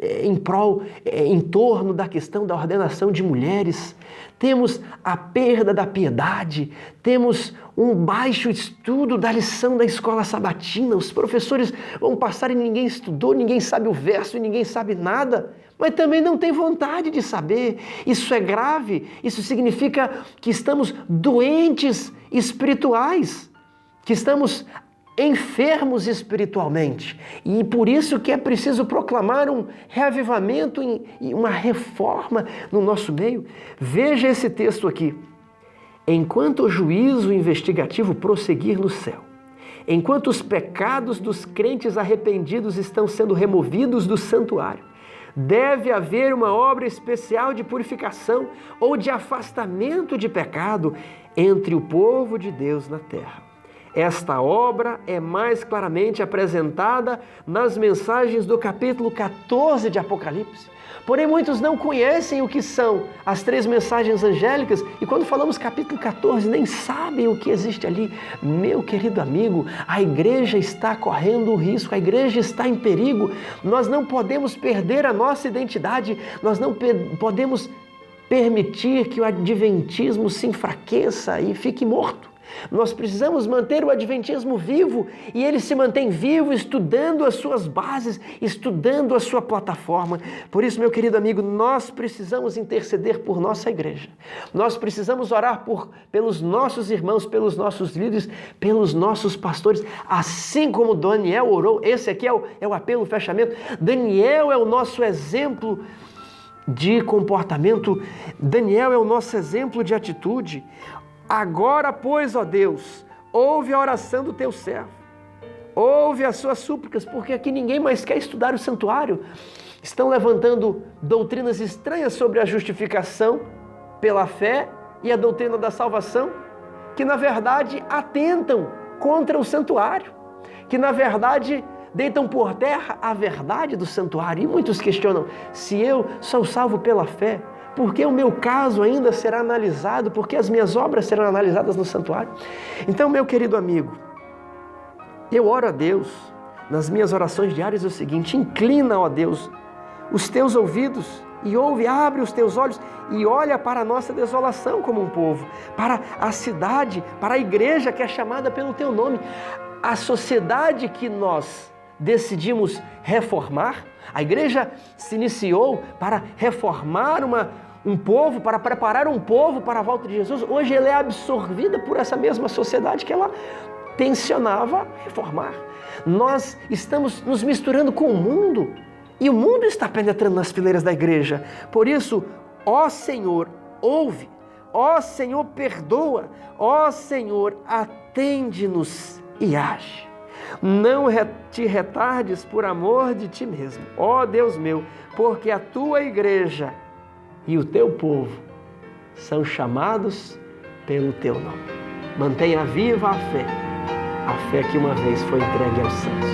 Speaker 1: em torno da questão da ordenação de mulheres. Temos a perda da piedade, temos um baixo estudo da lição da escola sabatina. Os professores vão passar e ninguém estudou, ninguém sabe o verso e ninguém sabe nada, mas também não tem vontade de saber. Isso é grave, isso significa que estamos doentes espirituais, que estamos enfermos espiritualmente, e por isso que é preciso proclamar um reavivamento e uma reforma no nosso meio. Veja esse texto aqui. Enquanto o juízo investigativo prosseguir no céu, enquanto os pecados dos crentes arrependidos estão sendo removidos do santuário, deve haver uma obra especial de purificação ou de afastamento de pecado entre o povo de Deus na terra. Esta obra é mais claramente apresentada nas mensagens do capítulo 14 de Apocalipse. Porém, muitos não conhecem o que são as 3 mensagens angélicas, e quando falamos capítulo 14, nem sabem o que existe ali. Meu querido amigo, a igreja está correndo risco, a igreja está em perigo. Nós não podemos perder a nossa identidade, nós não podemos permitir que o adventismo se enfraqueça e fique morto. Nós precisamos manter o adventismo vivo, e ele se mantém vivo estudando as suas bases, estudando a sua plataforma. Por isso, meu querido amigo, nós precisamos interceder por nossa igreja. Nós precisamos orar pelos nossos irmãos, pelos nossos líderes, pelos nossos pastores, assim como Daniel orou. Esse aqui é o apelo, o fechamento. Daniel é o nosso exemplo de comportamento. Daniel é o nosso exemplo de atitude. Agora, pois, ó Deus, ouve a oração do teu servo, ouve as suas súplicas, porque aqui ninguém mais quer estudar o santuário. Estão levantando doutrinas estranhas sobre a justificação pela fé e a doutrina da salvação, que na verdade atentam contra o santuário, que na verdade deitam por terra a verdade do santuário. E muitos questionam: se eu sou salvo pela fé, por que o meu caso ainda será analisado? Por que as minhas obras serão analisadas no santuário? Então, meu querido amigo, eu oro a Deus nas minhas orações diárias o seguinte: inclina, ó Deus, os teus ouvidos e ouve, abre os teus olhos e olha para a nossa desolação como um povo, para a cidade, para a igreja que é chamada pelo teu nome, a sociedade que nós decidimos reformar. A igreja se iniciou para reformar um povo, para preparar um povo para a volta de Jesus. Hoje ela é absorvida por essa mesma sociedade que ela tensionava reformar. Nós estamos nos misturando com o mundo, e o mundo está penetrando nas fileiras da igreja. Por isso, ó Senhor, ouve, ó Senhor, perdoa, ó Senhor, atende-nos e age. Não te retardes por amor de ti mesmo, ó Deus meu, porque a tua igreja e o teu povo são chamados pelo teu nome. Mantenha viva a fé que uma vez foi entregue aos santos.